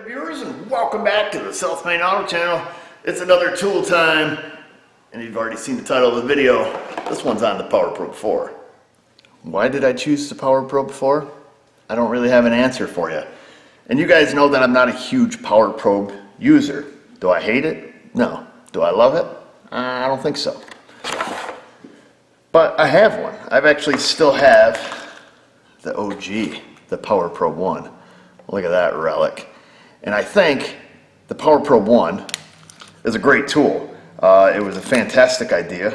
there, viewers, and welcome back to the South Main Auto Channel. It's another tool time, and you've already seen the title of the video. This one's on the Power Probe 4. Why did I choose the Power Probe 4? I don't really have an answer for you. And you guys know that I'm not a huge Power Probe user. Do I hate it? No. Do I love it? I don't think so. But I have one. I've actually still have the OG, the Power Probe 1. Look at that relic. And I think the Power Probe 1 is a great tool. It was a fantastic idea.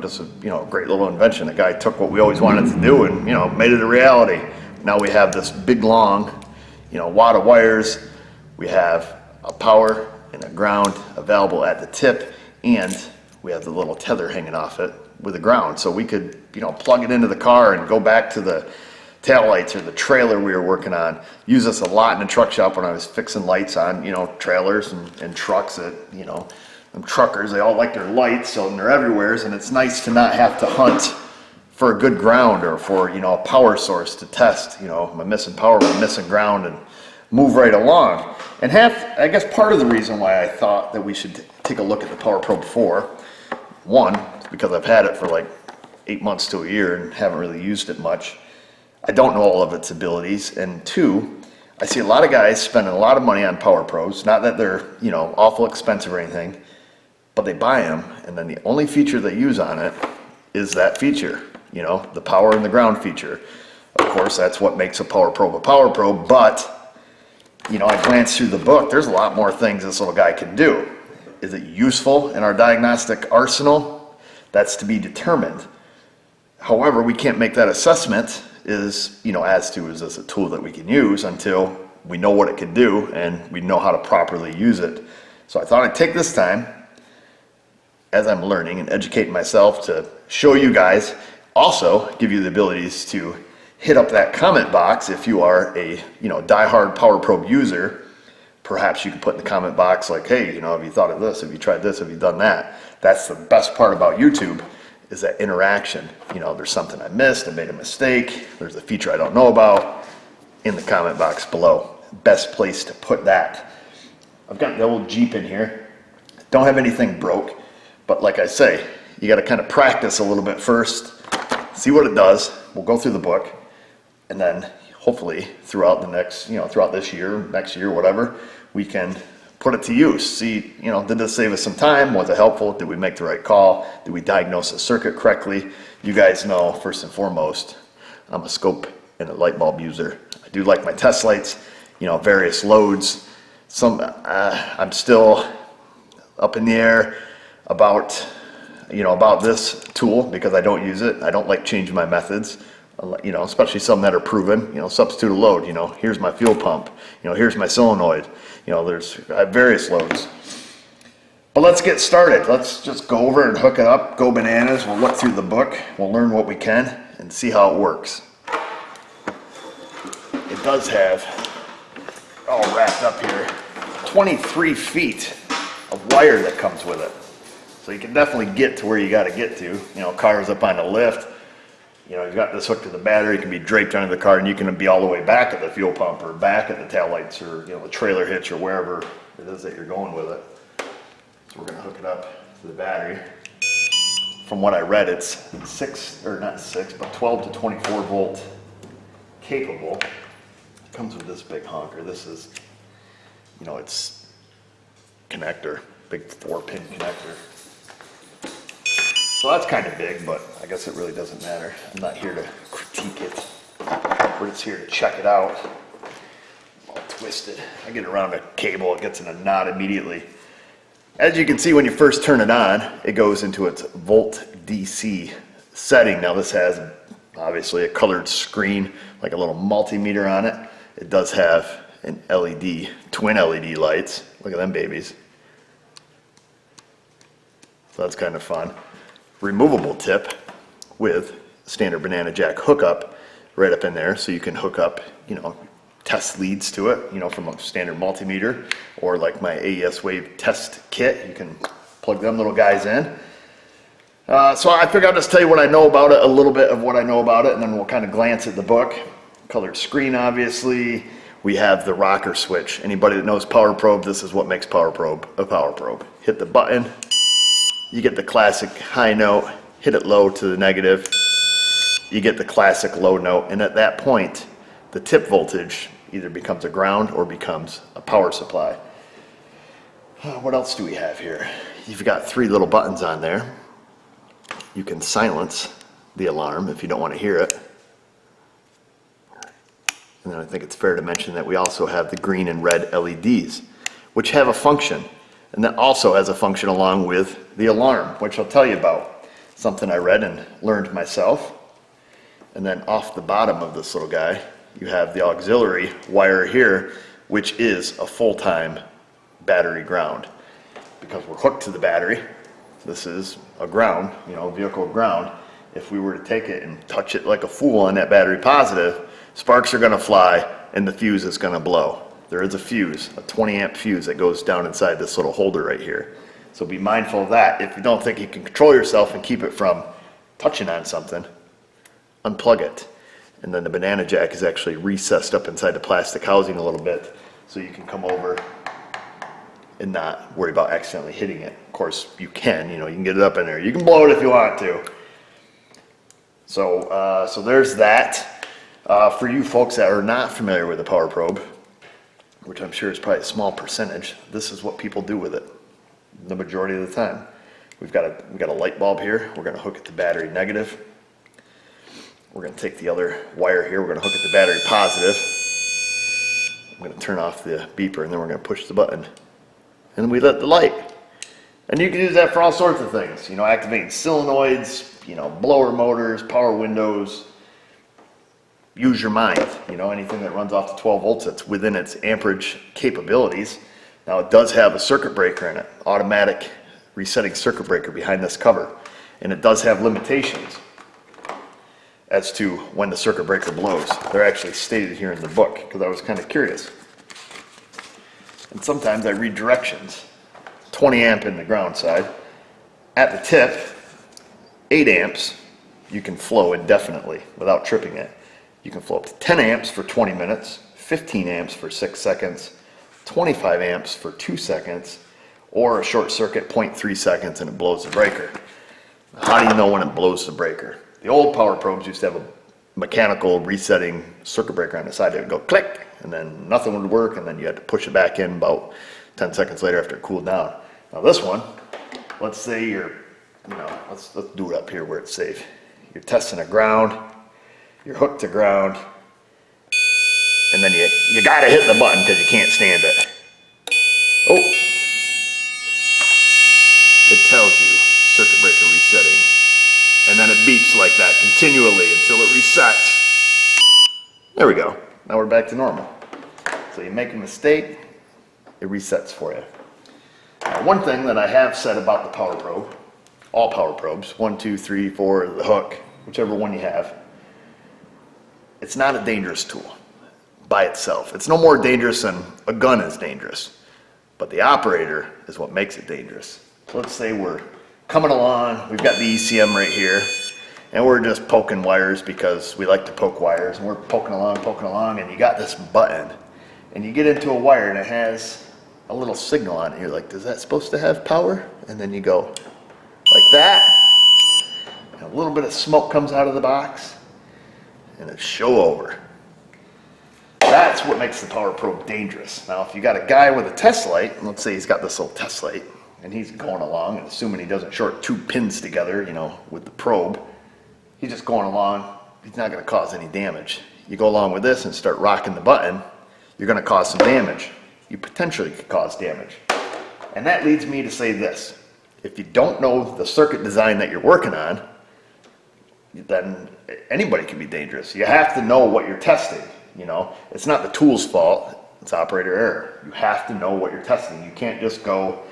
Just a great little invention. The guy took what we always wanted to do and made it a reality. Now we have this big long, wad of wires. We have a power and a ground available at the tip, and we have the little tether hanging off it with the ground. So we could, plug it into the car and go back to the taillights or the trailer we were working on. Use this a lot in the truck shop when I was fixing lights on, trailers and trucks that, them truckers, they all like their lights, so they're everywhere, and it's nice to not have to hunt for a good ground or for, a power source to test, am I missing power, am I missing ground, and move right along. And I guess part of the reason why I thought that we should take a look at the Power Probe 4, one, is because I've had it for like 8 months to a year and haven't really used it much. I don't know all of its abilities, and two, I see a lot of guys spending a lot of money on Power Probes, not that they're, awful expensive or anything, but they buy them, and then the only feature they use on it is that feature, the power and the ground feature. Of course, that's what makes a Power Probe, but, I glanced through the book, there's a lot more things this little guy can do. Is it useful in our diagnostic arsenal? That's to be determined. However, we can't make that assessment is this a tool that we can use until we know what it can do and we know how to properly use it. So I thought I'd take this time, as I'm learning and educating myself, to show you guys, also give you the abilities to hit up that comment box if you are a diehard Power Probe user. Perhaps you can put in the comment box like, hey, have you thought of this? Have you tried this? Have you done that? That's the best part about YouTube, is that interaction. There's something I missed, I made a mistake, there's a feature I don't know about, in the comment box below. Best place to put that. I've got the old Jeep in here. Don't have anything broke, but like I say, you got to kind of practice a little bit first, see what it does. We'll go through the book, and then hopefully throughout the next, throughout this year, next year, whatever, we can put it to use. See, did this save us some time? Was it helpful? Did we make the right call? Did we diagnose the circuit correctly? You guys know, first and foremost, I'm a scope and a light bulb user. I do like my test lights, various loads. I'm still up in the air about, about this tool because I don't use it. I don't like changing my methods. Especially some that are proven, substitute a load, here's my fuel pump, here's my solenoid, I have various loads. But let's get started. Let's just go over and hook it up, go bananas. We'll look through the book, we'll learn what we can and see how it works. It does have, all wrapped up here, 23 feet of wire that comes with it. So you can definitely get to where you got to get to. Car's up on the lift. You've got this hooked to the battery, it can be draped under the car, and you can be all the way back at the fuel pump or back at the taillights or the trailer hitch or wherever it is that you're going with it. So we're going to hook it up to the battery. From what I read, it's 12 to 24 volt capable. It comes with this big honker. This is, it's connector, big 4-pin connector. So that's kind of big, but I guess it really doesn't matter. I'm not here to critique it. We're just here to check it out. I'm all twisted. I get around a cable, it gets in a knot immediately. As you can see, when you first turn it on, it goes into its volt DC setting. Now this has obviously a colored screen, like a little multimeter on it. It does have an LED, twin LED lights. Look at them babies. So that's kind of fun. Removable tip with standard banana jack hookup right up in there, so you can hook up test leads to it from a standard multimeter, or like my AES Wave test kit, you can plug them little guys in. So I figured I'll just tell you what I know about it, a little bit of what I know about it, and then we'll kind of glance at the book. Colored screen, obviously. we have the rocker switch. Anybody that knows power probe, this is what makes power probe a power probe. Hit the button, you get the classic high note, hit it low to the negative, you get the classic low note, and at that point, the tip voltage either becomes a ground or becomes a power supply. What else do we have here? You've got 3 little buttons on there. You can silence the alarm if you don't want to hear it. And then I think it's fair to mention that we also have the green and red LEDs, which have a function. And that also has a function along with the alarm, which I'll tell you about. Something I read and learned myself. And then off the bottom of this little guy, you have the auxiliary wire here, which is a full-time battery ground. Because we're hooked to the battery, this is a ground, you know, vehicle ground. If we were to take it and touch it like a fool on that battery positive, sparks are going to fly and the fuse is going to blow. There is a fuse, a 20 amp fuse that goes down inside this little holder right here. So be mindful of that. If you don't think you can control yourself and keep it from touching on something, unplug it. And then the banana jack is actually recessed up inside the plastic housing a little bit, so you can come over and not worry about accidentally hitting it. Of course, you can, you can get it up in there. You can blow it if you want to. So, so there's that. For you folks that are not familiar with the power probe, which I'm sure is probably a small percentage, this is what people do with it the majority of the time. We've got a light bulb here. We're going to hook it to battery negative. We're going to take the other wire here. We're going to hook it to battery positive. I'm going to turn off the beeper, and then we're going to push the button. And we lit the light. And you can use that for all sorts of things. Activating solenoids, blower motors, power windows. Use your mind. Anything that runs off to 12 volts that's within its amperage capabilities. Now it does have a circuit breaker in it. Automatic resetting circuit breaker behind this cover. And it does have limitations as to when the circuit breaker blows. They're actually stated here in the book because I was kind of curious. And sometimes I read directions. 20 amp in the ground side. At the tip, 8 amps, you can flow indefinitely without tripping it. You can flow up to 10 amps for 20 minutes, 15 amps for 6 seconds, 25 amps for 2 seconds, or a short circuit 0.3 seconds and it blows the breaker. How do you know when it blows the breaker? The old power probes used to have a mechanical resetting circuit breaker on the side. It would go click, and then nothing would work, and then you had to push it back in about 10 seconds later after it cooled down. Now this one, let's say you're, let's do it up here where it's safe. You're testing a ground, you're hooked to ground, and then you gotta hit the button because you can't stand it. Oh, it tells you circuit breaker resetting. And then it beeps like that continually until it resets. There we go. Now we're back to normal. So you make a mistake, it resets for you. Now, one thing that I have said about the power probe, all power probes, 1, 2, 3, 4, the hook, whichever one you have, it's not a dangerous tool by itself. It's no more dangerous than a gun is dangerous. But the operator is what makes it dangerous. So let's say we're coming along, we've got the ECM right here, and we're just poking wires because we like to poke wires, and we're poking along, and you got this button, and you get into a wire and it has a little signal on it. You're like, is that supposed to have power? And then you go like that, and a little bit of smoke comes out of the box, and it's show over. That's what makes the power probe dangerous. Now, if you got a guy with a test light, let's say he's got this little test light, and he's going along, and assuming he doesn't short 2 pins together, with the probe, he's just going along, he's not going to cause any damage. You go along with this and start rocking the button, you're going to cause some damage. You potentially could cause damage. And that leads me to say this. If you don't know the circuit design that you're working on, then anybody can be dangerous. You have to know what you're testing, It's not the tool's fault, it's operator error. You have to know what you're testing. You can't just go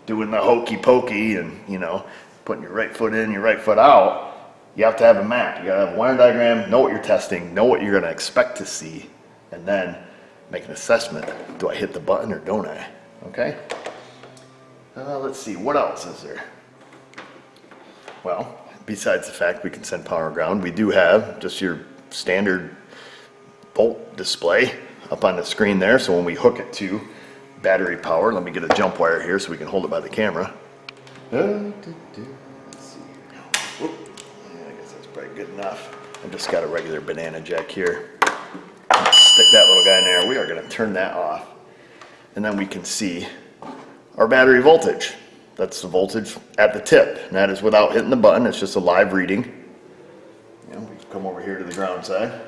doing the hokey pokey and, putting your right foot in, your right foot out. You have to have a map. You gotta have a wiring diagram, know what you're testing, know what you're gonna expect to see, and then make an assessment. Do I hit the button or don't I? Okay? Let's see, what else is there? Well, besides the fact we can send power ground, we do have just your standard volt display. up on the screen there, so when we hook it to battery power, let me get a jump wire here so we can hold it by the camera. Let's see. Whoop. Yeah, I guess that's probably good enough. I've just got a regular banana jack here. Stick that little guy in there. We are going to turn that off. And then we can see our battery voltage. That's the voltage at the tip. And that is without hitting the button. It's just a live reading. We come over here to the ground side.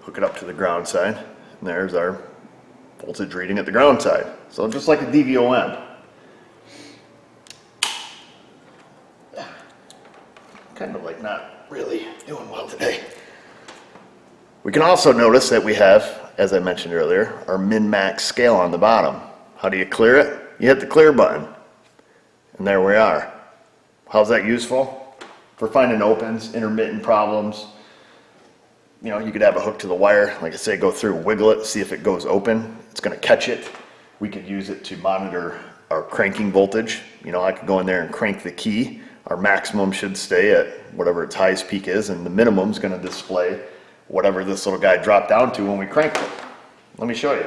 Hook it up to the ground side. And there's our voltage reading at the ground side. So just like a DVOM. Kind of like not really doing well today. We can also notice that we have, as I mentioned earlier, our min-max scale on the bottom. How do you clear it? You hit the clear button. And there we are. How's that useful? For finding opens, intermittent problems. You know, you could have a hook to the wire, like I say, go through, wiggle it, see if it goes open. It's going to catch it. We could use it to monitor our cranking voltage. You know, I could go in there and crank the key. Our maximum should stay at whatever its highest peak is, and the minimum is going to display whatever this little guy dropped down to when we cranked it. Let me show you.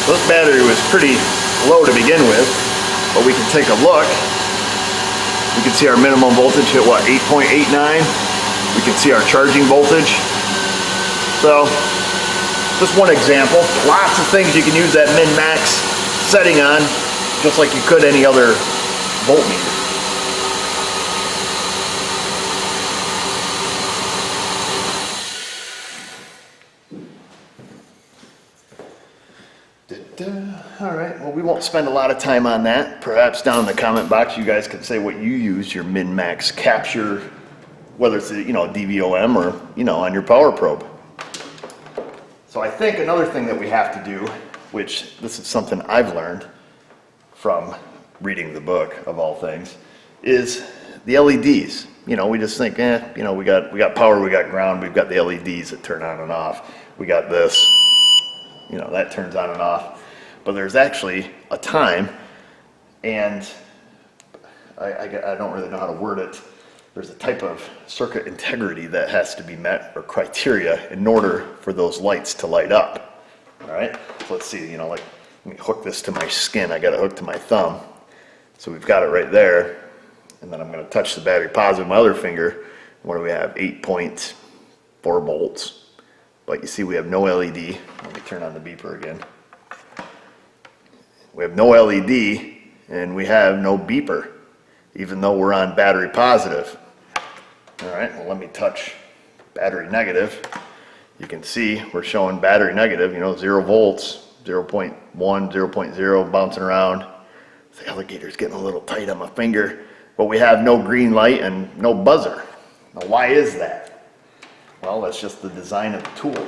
This battery was pretty low to begin with, but we can take a look. We can see our minimum voltage hit what, 8.89? We can see our charging voltage. So, just one example. Lots of things you can use that min-max setting on, just like you could any other voltmeter. All right, well, we won't spend a lot of time on that. Perhaps down in the comment box, you guys can say what you use your min-max capture, whether it's a, DVOM or, on your power probe. So I think another thing that we have to do, which this is something I've learned from reading the book of all things, is the LEDs. We just think, we got power, we got ground, we've got the LEDs that turn on and off. We got this, that turns on and off. But there's actually a time, and I don't really know how to word it. There's a type of circuit integrity that has to be met, or criteria, in order for those lights to light up. All right, so let's see, let me hook this to my skin. I got it hooked to my thumb. So we've got it right there. And then I'm going to touch the battery positive with my other finger. What do we have? 8.4 volts. But you see we have no LED. Let me turn on the beeper again. We have no LED and we have no beeper, even though we're on battery positive. All right, well, let me touch battery negative. You can see we're showing battery negative, 0 volts, 0.1, 0.0, bouncing around. The alligator's getting a little tight on my finger, but we have no green light and no buzzer. Now, why is that? Well, that's just the design of the tool.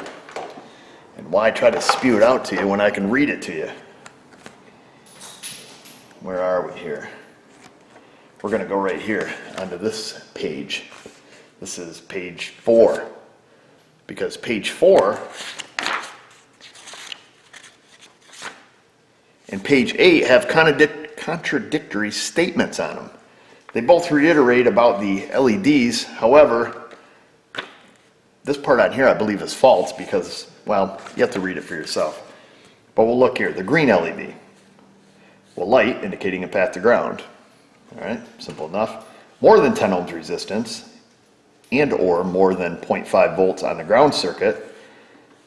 And why try to spew it out to you when I can read it to you? Where are we here? We're going to go right here onto this page. This is page 4. Because page 4 and page 8 have contradictory statements on them. They both reiterate about the LEDs. However, this part on here I believe is false because, well, you have to read it for yourself. But we'll look here. The green LED will light, indicating a path to ground. All right, simple enough. More than 10 ohms resistance and or more than 0.5 volts on the ground circuit,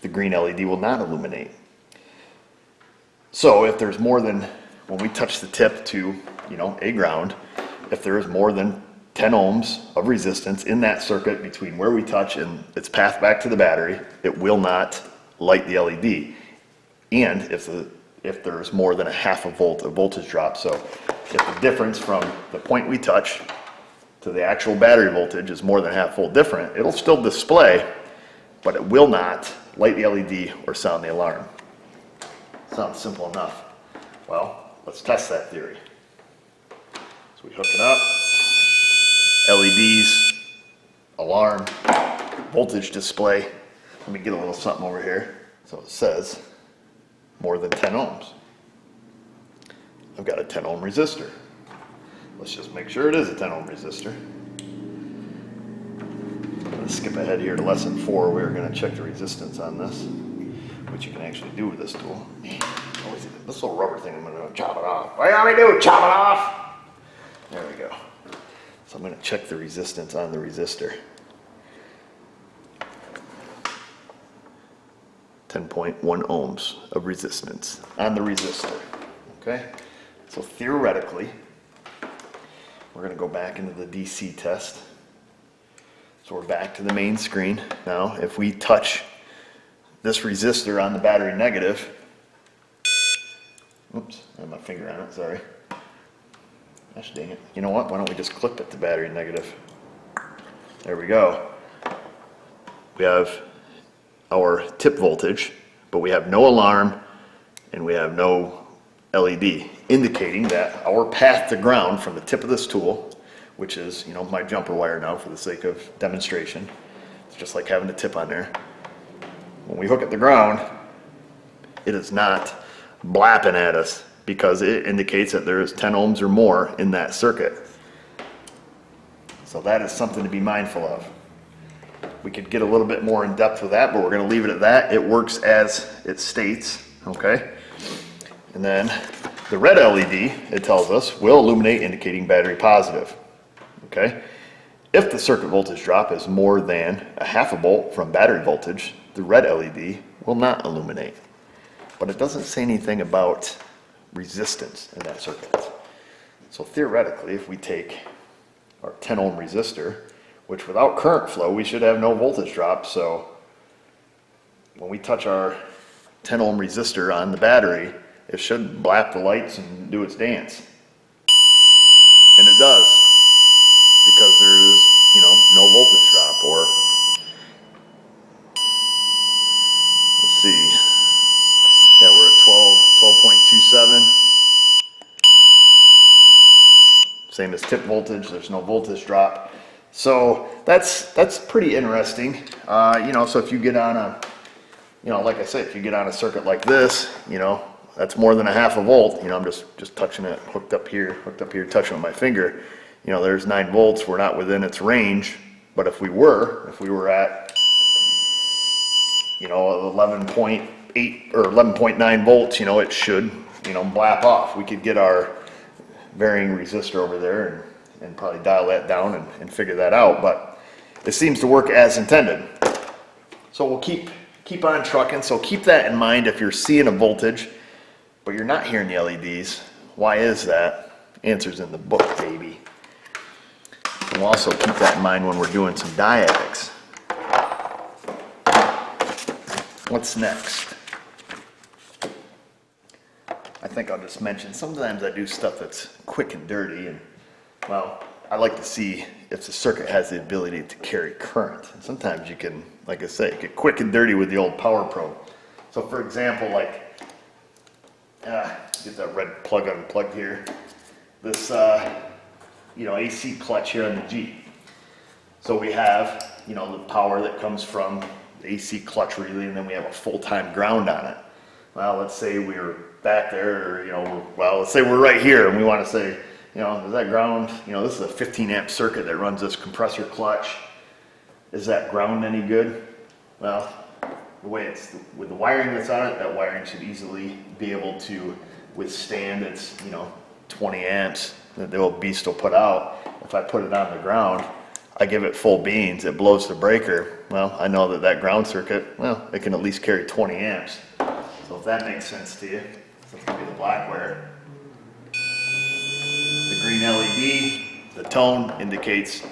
the green LED will not illuminate. So if there's more than, when we touch the tip to, a ground, if there is more than 10 ohms of resistance in that circuit between where we touch and its path back to the battery, it will not light the LED. And if there's more than a half a volt of voltage drop. So if the difference from the point we touch to the actual battery voltage is more than half volt different, it'll still display, but it will not light the LED or sound the alarm. Sounds simple enough. Well, let's test that theory. So we hook it up, LEDs, alarm, voltage display. Let me get a little something over here. So it says more than 10 ohms. I've got a 10 ohm resistor. Let's just make sure it is a 10 ohm resistor. I'm going to skip ahead here to lesson 4. We're going to check the resistance on this, which you can actually do with this tool. This little rubber thing, I'm going to chop it off. What do you want me to do? Chop it off? There we go. So I'm going to check the resistance on the resistor. 10.1 ohms of resistance on the resistor. Okay? So theoretically, we're going to go back into the DC test. So we're back to the main screen. Now, if we touch this resistor on the battery negative, oops, I have my finger on it, sorry. Gosh dang it. You know what? Why don't we just clip it to battery negative? There we go. We have our tip voltage, but we have no alarm and we have no LED, indicating that our path to ground from the tip of this tool, which is, you know, my jumper wire now for the sake of demonstration, it's just like having a tip on there. When we hook it to ground, it is not blapping at us because it indicates that there is 10 ohms or more in that circuit. So that is something to be mindful of. We could get a little bit more in depth with that, but we're going to leave it at that. It works as it states, okay? And then the red LED, it tells us, will illuminate indicating battery positive, okay? If the circuit voltage drop is more than a half a volt from battery voltage, the red LED will not illuminate. But it doesn't say anything about resistance in that circuit. So theoretically, if we take our 10 ohm resistor, which without current flow, we should have no voltage drop. So when we touch our 10 ohm resistor on the battery, it should blap the lights and do its dance. And it does, because there is, you know, no voltage drop. Or, let's see, yeah, we're at 12.27. Same as tip voltage, there's no voltage drop. So that's pretty interesting. You know, so if you get on a, you know, like I said, if you get on a circuit like this, you know, that's more than a half a volt. You know, I'm just touching it, hooked up here, touching with my finger. You know, there's 9 volts. We're not within its range. But if we were at, you know, 11.8 or 11.9 volts, you know, it should, you know, blap off. We could get our varying resistor over there and probably dial that down and figure that out, but it seems to work as intended. So we'll keep on trucking. So keep that in mind if you're seeing a voltage, but you're not hearing the LEDs. Why is that? Answer's in the book, baby. And we'll also keep that in mind when we're doing some diags. What's next? I think I'll just mention, sometimes I do stuff that's quick and dirty, and well, I like to see if the circuit has the ability to carry current. And sometimes you can, like I say, get quick and dirty with the old power probe. So for example, like, get that red plug unplugged here. This, you know, AC clutch here on the Jeep. So we have, you know, the power that comes from the AC clutch relay, and then we have a full-time ground on it. Well, let's say we're back there, or, you know, well, let's say we're right here, and we want to say, you know, is that ground, you know, this is a 15 amp circuit that runs this compressor clutch. Is that ground any good? Well, the way it's, with the wiring that's on it, that wiring should easily be able to withstand its, you know, 20 amps that the old beast will put out. If I put it on the ground, I give it full beans, it blows the breaker. Well, I know that that ground circuit, well, it can at least carry 20 amps. So if that makes sense to you, so it's going to be the black wire. The green LED, the tone indicates,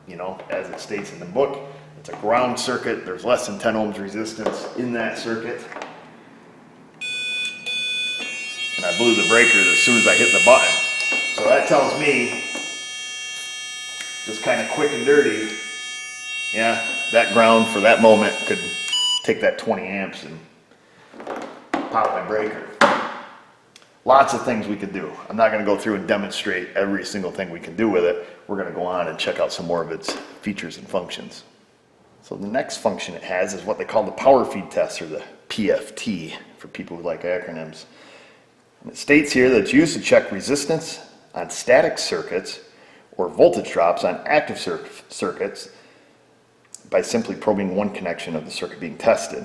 you know, as it states in the book, it's a ground circuit. There's less than 10 ohms resistance in that circuit. And I blew the breaker as soon as I hit the button. So that tells me, just kind of quick and dirty, yeah, that ground for that moment could take that 20 amps and pop my breaker. Lots of things we could do. I'm not going to go through and demonstrate every single thing we can do with it. We're going to go on and check out some more of its features and functions. So the next function it has is what they call the power feed test, or the PFT for people who like acronyms. And it states here that it's used to check resistance on static circuits or voltage drops on active circuits by simply probing one connection of the circuit being tested.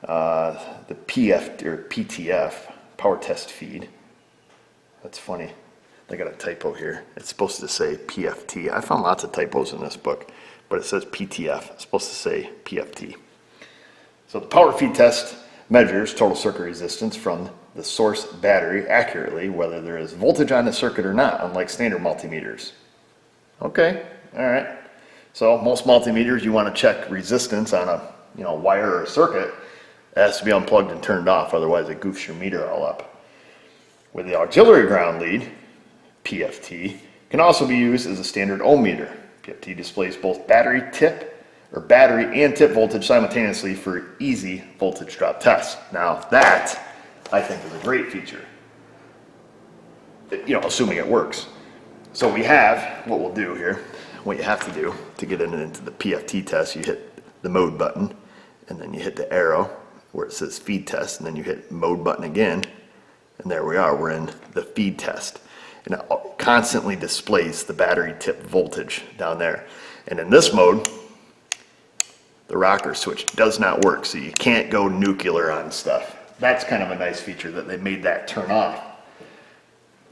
The PTF, power test feed. That's funny. They got a typo here. It's supposed to say PFT. I found lots of typos in this book, but it says PTF. It's supposed to say PFT. So the power feed test measures total circuit resistance from the source battery accurately, whether there is voltage on the circuit or not, unlike standard multimeters. Okay, all right. So most multimeters, you want to check resistance on a wire or a circuit. It has to be unplugged and turned off, otherwise it goofs your meter all up. With the auxiliary ground lead, PFT, can also be used as a standard ohm meter. PFT displays both battery and tip voltage simultaneously for easy voltage drop tests. Now that, I think, is a great feature, assuming it works. So we have, what we'll do here, what you have to do to get into the PFT test, you hit the mode button, and then you hit the arrow where it says feed test, and then you hit mode button again, and there we are, we're in the feed test. And it constantly displays the battery tip voltage down there. And in this mode, the rocker switch does not work, so you can't go nuclear on stuff. That's kind of a nice feature that they made that turn off.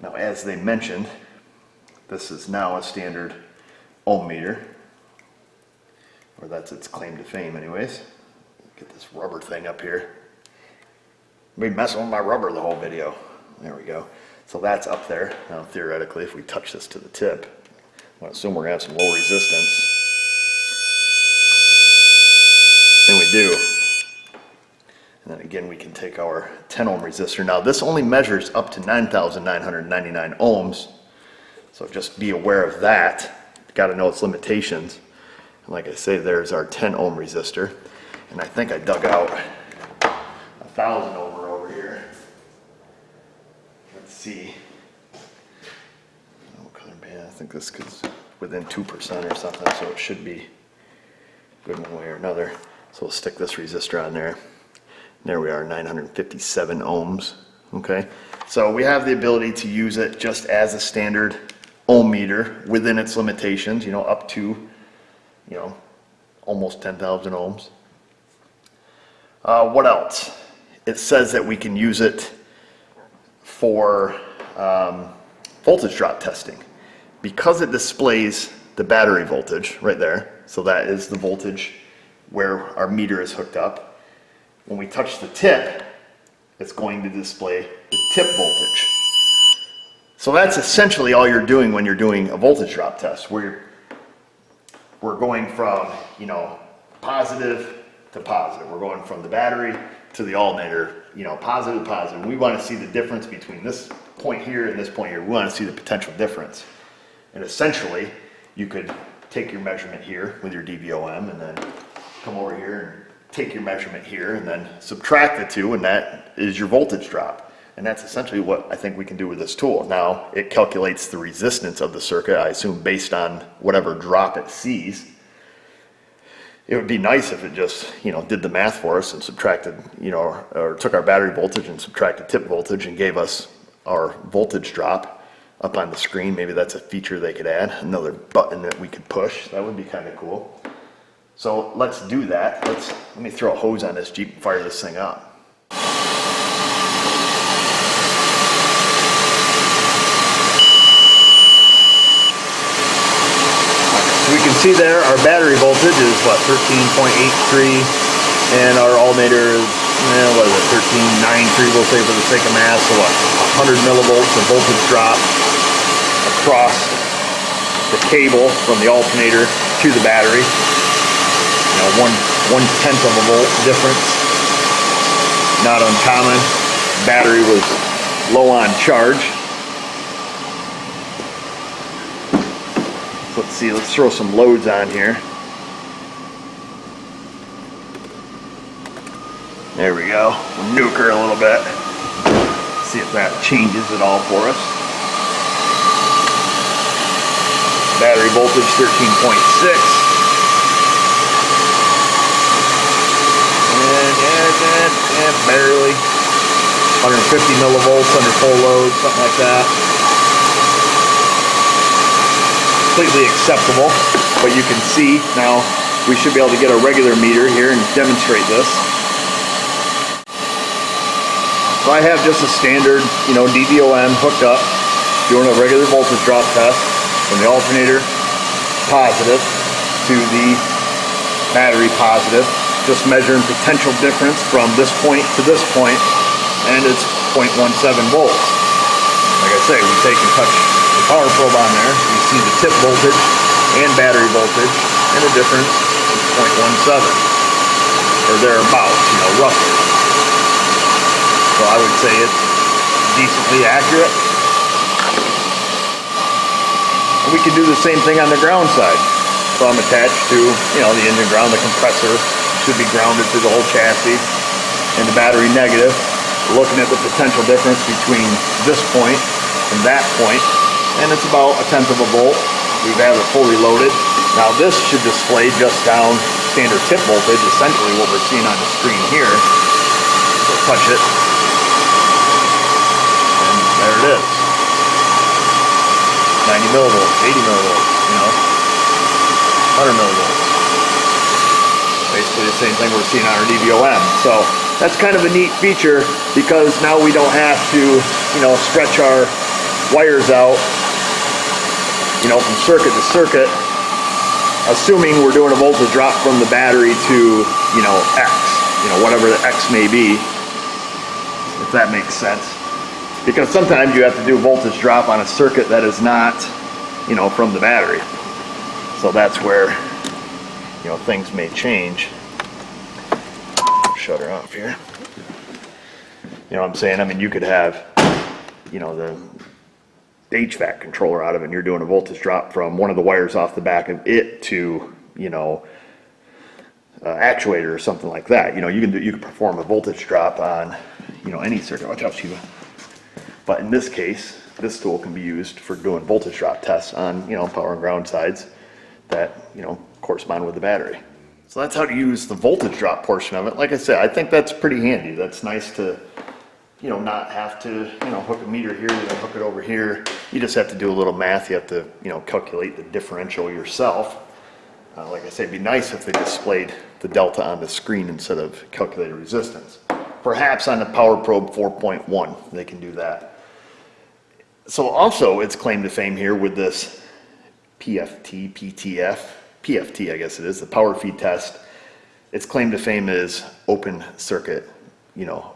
Now, as they mentioned, this is now a standard ohm meter, or that's its claim to fame anyways. Get this rubber thing up here. I've been messing with my rubber the whole video. There we go. So that's up there. Now theoretically, if we touch this to the tip, I assume we're going to have some low resistance. And we do. And then again, we can take our 10 ohm resistor. Now this only measures up to 9,999 ohms. So just be aware of that. Got to know its limitations. And like I say, there's our 10 ohm resistor. And I think I dug out 1,000 over here. Let's see. What color band? I think this is within 2% or something, so it should be good one way or another. So we'll stick this resistor on there. There we are, 957 ohms. Okay, so we have the ability to use it just as a standard ohm meter within its limitations, up to, almost 10,000 ohms. What else? It says that we can use it for voltage drop testing. Because it displays the battery voltage right there, so that is the voltage where our meter is hooked up. When we touch the tip, it's going to display the tip voltage. So that's essentially all you're doing when you're doing a voltage drop test, where we're going from, positive to positive. We're going from the battery to the alternator, positive to positive. We want to see the difference between this point here and this point here. We want to see the potential difference. And essentially, you could take your measurement here with your DVOM and then come over here and take your measurement here and then subtract the two, and that is your voltage drop. And that's essentially what I think we can do with this tool. Now, it calculates the resistance of the circuit, I assume based on whatever drop it sees. It would be nice if it just, did the math for us and subtracted, or took our battery voltage and subtracted tip voltage and gave us our voltage drop up on the screen. Maybe that's a feature they could add, another button that we could push. That would be kind of cool. So let's do that. Let me throw a hose on this Jeep and fire this thing up. So we can see there our battery voltage is 13.83, and our alternator is 13.93, we'll say for the sake of math. So 100 millivolts of voltage drop across the cable from the alternator to the battery. 1/10 of a volt difference. Not uncommon. Battery was low on charge. Let's see, let's throw some loads on here. There we go. We'll nuke her a little bit. See if that changes at all for us. Battery voltage 13.6. And Yeah, barely. 150 millivolts under full load, something like that. Completely acceptable, but you can see now we should be able to get a regular meter here and demonstrate this. So I have just a standard, DVOM hooked up, doing a regular voltage drop test from the alternator positive to the battery positive, just measuring potential difference from this point to this point, and it's 0.17 volts. Like I say, we take and touch the power probe on there, you see the tip voltage and battery voltage, and the difference is 0.17, or thereabouts, roughly. So I would say it's decently accurate. And we can do the same thing on the ground side. So I'm attached to, the engine ground, the compressor should be grounded through the whole chassis, and the battery negative. We're looking at the potential difference between this point and that point, and it's about 1/10 of a volt. We have it fully loaded. Now this should display just down standard tip voltage, essentially what we're seeing on the screen here. So touch it. There it is. 90 millivolts, 80 millivolts, 100 millivolts. Basically the same thing we're seeing on our DVOM. So that's kind of a neat feature because now we don't have to, stretch our wires out, from circuit to circuit, assuming we're doing a voltage drop from the battery to, X, whatever the X may be, if that makes sense. Because sometimes you have to do voltage drop on a circuit that is not, from the battery. So that's where, things may change. Shut her off here. You know what I'm saying? I mean, you could have, the HVAC controller out of it, and you're doing a voltage drop from one of the wires off the back of it to, actuator or something like that. You can perform a voltage drop on, any circuit. Watch out, Shiva. But in this case, this tool can be used for doing voltage drop tests on, power and ground sides that, correspond with the battery. So that's how to use the voltage drop portion of it. Like I said, I think that's pretty handy. That's nice to, not have to, hook a meter here, then hook it over here. You just have to do a little math. You have to, calculate the differential yourself. Like I said, it'd be nice if they displayed the delta on the screen instead of calculated resistance. Perhaps on the Power Probe 4.1, they can do that. So also, it's claim to fame here with this PFT, I guess it is, the power feed test. Its claim to fame is open circuit,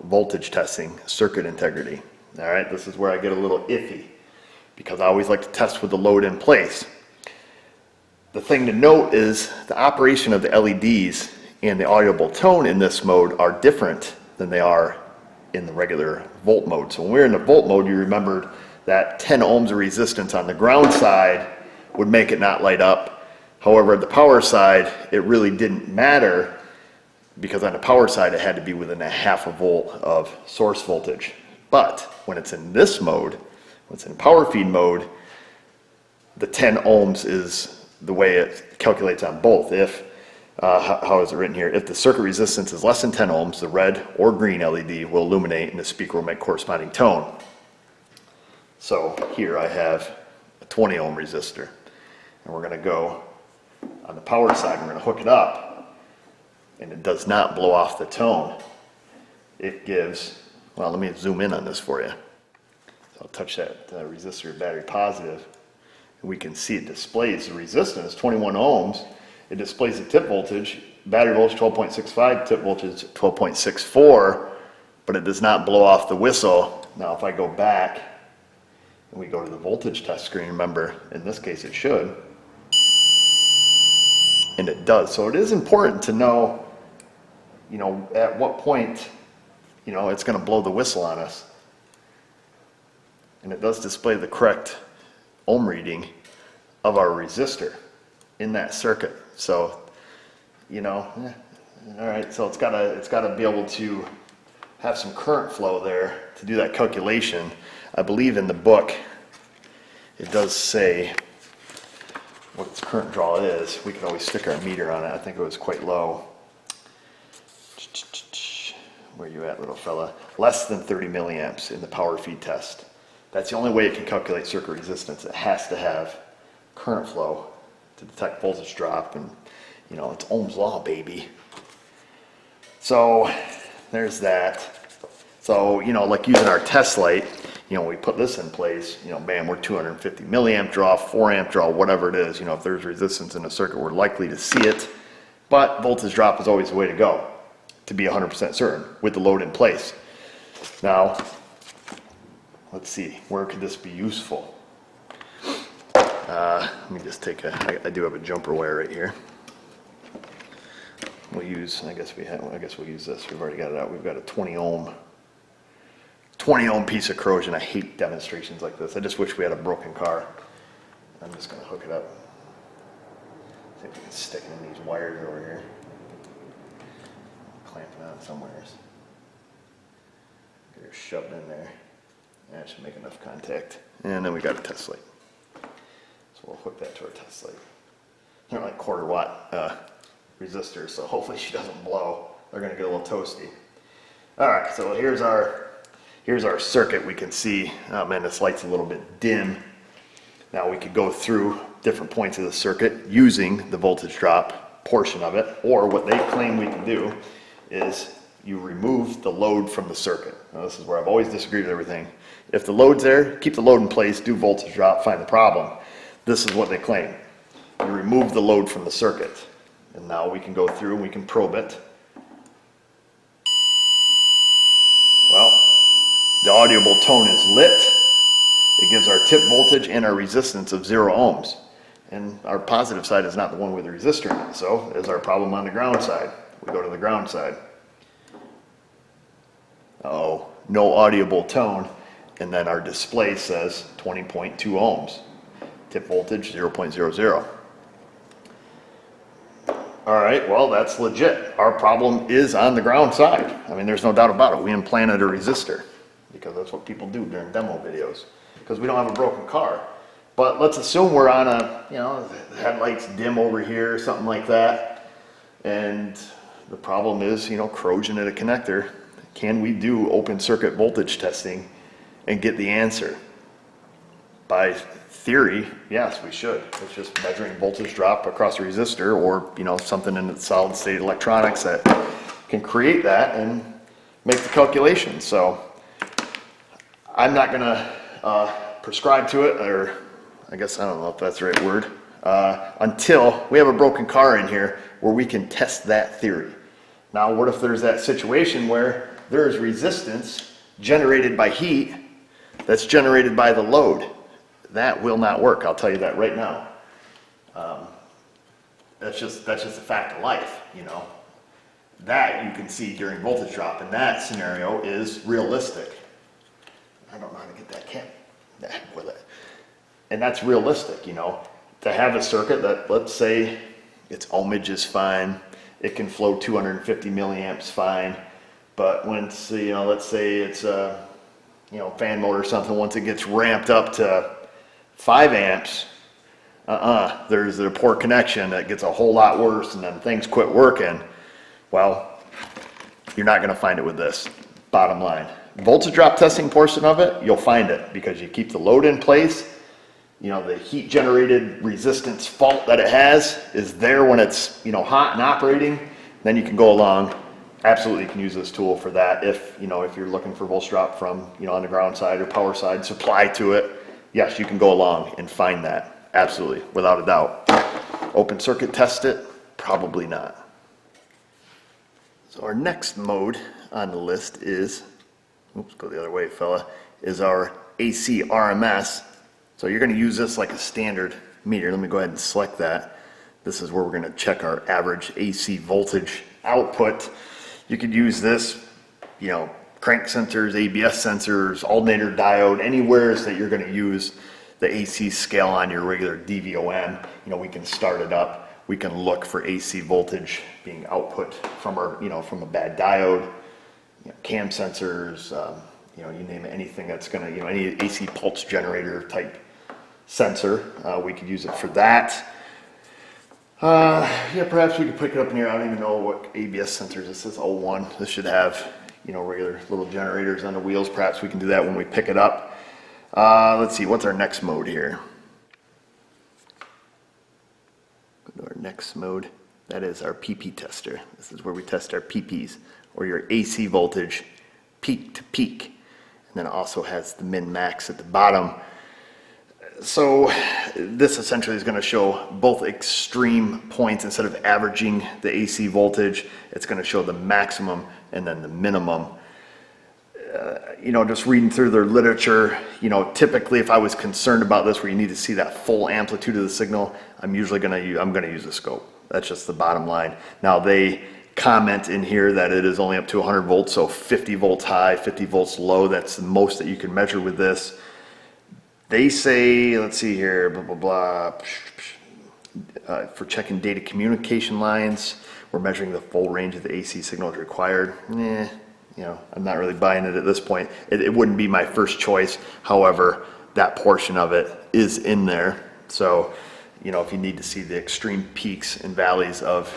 voltage testing, circuit integrity. All right, this is where I get a little iffy because I always like to test with the load in place. The thing to note is the operation of the LEDs and the audible tone in this mode are different than they are in the regular volt mode. So when we're in the volt mode, you remembered that 10 ohms of resistance on the ground side would make it not light up. However, at the power side, it really didn't matter because on the power side, it had to be within 1/2 volt of source voltage. But when it's in this mode, when it's in power feed mode, the 10 ohms is the way it calculates on both. If how is it written here? If the circuit resistance is less than 10 ohms, the red or green LED will illuminate and the speaker will make corresponding tone. So here I have a 20 ohm resistor, and we're going to go on the power side, we're going to hook it up, and it does not blow off the tone. It gives, well, let me zoom in on this for you. So I'll touch that resistor battery positive, and we can see it displays the resistance, 21 ohms. It displays the tip voltage, battery voltage 12.65, tip voltage 12.64, but it does not blow off the whistle. Now if I go back and we go to the voltage test screen, remember in this case it should, and it does. So it is important to know, at what point, it's going to blow the whistle on us. And it does display the correct ohm reading of our resistor in that circuit. So, all right, so it's gotta be able to have some current flow there to do that calculation. I believe in the book, it does say what its current draw is. We can always stick our meter on it. I think it was quite low. where you at, little fella? Less than 30 milliamps in the power feed test. That's the only way it can calculate circuit resistance. It has to have current flow to detect voltage drop, and you know, it's Ohm's law, baby. So there's that. So, you know, like using our test light, you know, we put this in place, you know, bam, we're 250 milliamp draw, 4 amp draw, whatever it is. You know, if there's resistance in a circuit, we're likely to see it. But voltage drop is always the way to go, to be 100% certain with the load in place. Now, let's see, where could this be useful? Let me just take I do have a jumper wire right here. We'll use, I guess we'll use this. We've already got it out. We've got a 20 ohm piece of corrosion. I hate demonstrations like this. I just wish we had a broken car. I'm just going to hook it up. See if we can stick it in these wires over here. Clamp it on somewheres. Get her shoved in there. That should make enough contact. And then we got a test light. So we'll hook that to our test light. They're like quarter watt resistors, so hopefully she doesn't blow. They're going to get a little toasty. All right, so here's our circuit. We can see, oh man, this light's a little bit dim. Now we could go through different points of the circuit using the voltage drop portion of it, or what they claim we can do is you remove the load from the circuit. Now this is where I've always disagreed with everything. If the load's there, keep the load in place, do voltage drop, find the problem. This is what they claim. You remove the load from the circuit. And now we can go through and we can probe it. Well, the audible tone is lit. It gives our tip voltage and our resistance of 0 ohms. And our positive side is not the one with the resistor in it. So is our problem on the ground side. We go to the ground side. Oh, no audible tone. And then our display says 20.2 ohms. Tip voltage 0.00. All right, well, that's legit. Our problem is on the ground side. I mean, there's no doubt about it. We implanted a resistor because that's what people do during demo videos because we don't have a broken car. But let's assume we're on a, you know, the headlights dim over here or something like that. And the problem is, you know, corrosion at a connector. Can we do open circuit voltage testing and get the answer? By theory, yes, we should. It's just measuring voltage drop across a resistor, or you know, something in the solid state electronics that can create that and make the calculation. So I'm not going to prescribe to it, or I guess I don't know if that's the right word, until we have a broken car in here where we can test that theory. Now, what if there's that situation where there is resistance generated by heat that's generated by the load? That will not work. I'll tell you that right now. That's just a fact of life, you know. That you can see during voltage drop, and that scenario is realistic. I don't know how to get that cam with it. And that's realistic, you know. To have a circuit that, let's say, its ohmage is fine, it can flow 250 milliamps fine, but when it's, you know, let's say it's a, you know, fan motor or something, once it gets ramped up to 5 amps, there's a poor connection that gets a whole lot worse, and then things quit working. Well, you're not going to find it with this. Bottom line. Voltage drop testing portion of it, you'll find it because you keep the load in place. You know, the heat generated resistance fault that it has is there when it's, you know, hot and operating. Then you can go along. Absolutely can use this tool for that if, you know, if you're looking for voltage drop from, you know, on the ground side or power side, supply to it. Yes, you can go along and find that. Absolutely, without a doubt. Open circuit test it? Probably not. So our next mode on the list is, oops, go the other way, fella, is our AC RMS. So you're going to use this like a standard meter. Let me go ahead and select that. This is where we're going to check our average AC voltage output. You could use this, you know, crank sensors, ABS sensors, alternator diode, anywhere that you're going to use the AC scale on your regular DVOM. You know, we can start it up. We can look for AC voltage being output from our, you know, from a bad diode, you know, cam sensors, you know, you name it, anything that's going to, you know, any AC pulse generator type sensor. We could use it for that. Yeah, perhaps we could pick it up in here. I don't even know what ABS sensors this is. 01. This should have, you know, regular little generators on the wheels. Perhaps we can do that when we pick it up. Let's see, what's our next mode here? Go to our next mode. That is our PP tester. This is where we test our PPs, or your AC voltage peak to peak. And then it also has the min-max at the bottom. So this essentially is going to show both extreme points. Instead of averaging the AC voltage, it's going to show the maximum and then the minimum. You know, just reading through their literature, you know, typically if I was concerned about this where you need to see that full amplitude of the signal, I'm going to use a scope. That's just the bottom line. Now they comment in here that it is only up to 100 volts, so 50 volts high, 50 volts low. That's the most that you can measure with this. They say, let's see here, blah, blah, blah. For checking data communication lines, we're measuring the full range of the AC signal as required. You know, I'm not really buying it at this point. It wouldn't be my first choice. However, that portion of it is in there. So, you know, if you need to see the extreme peaks and valleys of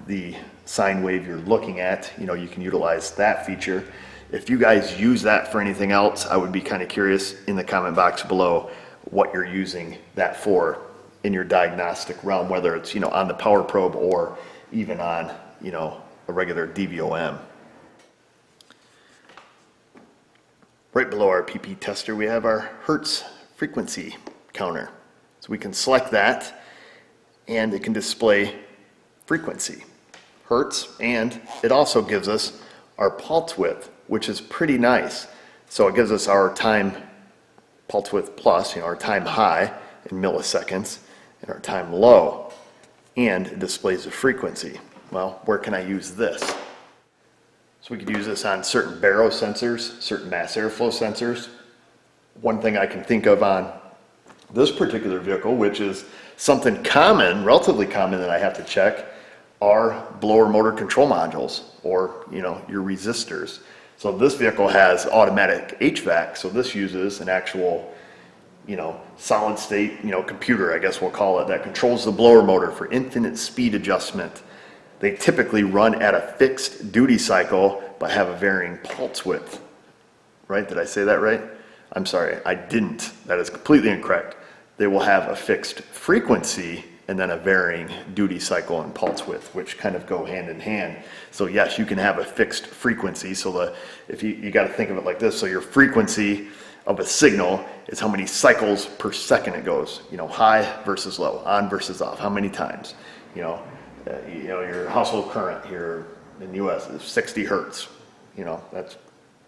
the sine wave you're looking at, you know, you can utilize that feature. If you guys use that for anything else, I would be kind of curious in the comment box below what you're using that for in your diagnostic realm, whether it's, you know, on the power probe or even on, you know, a regular DVOM. Right below our PP tester, we have our Hertz frequency counter. So we can select that and it can display frequency, Hertz, and it also gives us our pulse width, which is pretty nice. So it gives us our time pulse width plus, you know, our time high in milliseconds and our time low, and it displays the frequency. Well, where can I use this? So we could use this on certain baro sensors, certain mass airflow sensors. One thing I can think of on this particular vehicle, which is something common, relatively common that I have to check, are blower motor control modules, or, you know, your resistors. So this vehicle has automatic HVAC, so this uses an actual, you know, solid state, you know, computer, I guess we'll call it, that controls the blower motor for infinite speed adjustment. They typically run at a fixed duty cycle but have a varying pulse width. Right? Did I say that right? I'm sorry, I didn't. That is completely incorrect. They will have a fixed frequency and then a varying duty cycle and pulse width, which kind of go hand in hand. So yes, you can have a fixed frequency. So if you got to think of it like this. So your frequency of a signal is how many cycles per second it goes. You know, high versus low, on versus off, how many times. You know, your household current here in the U.S. is 60 hertz. You know, that's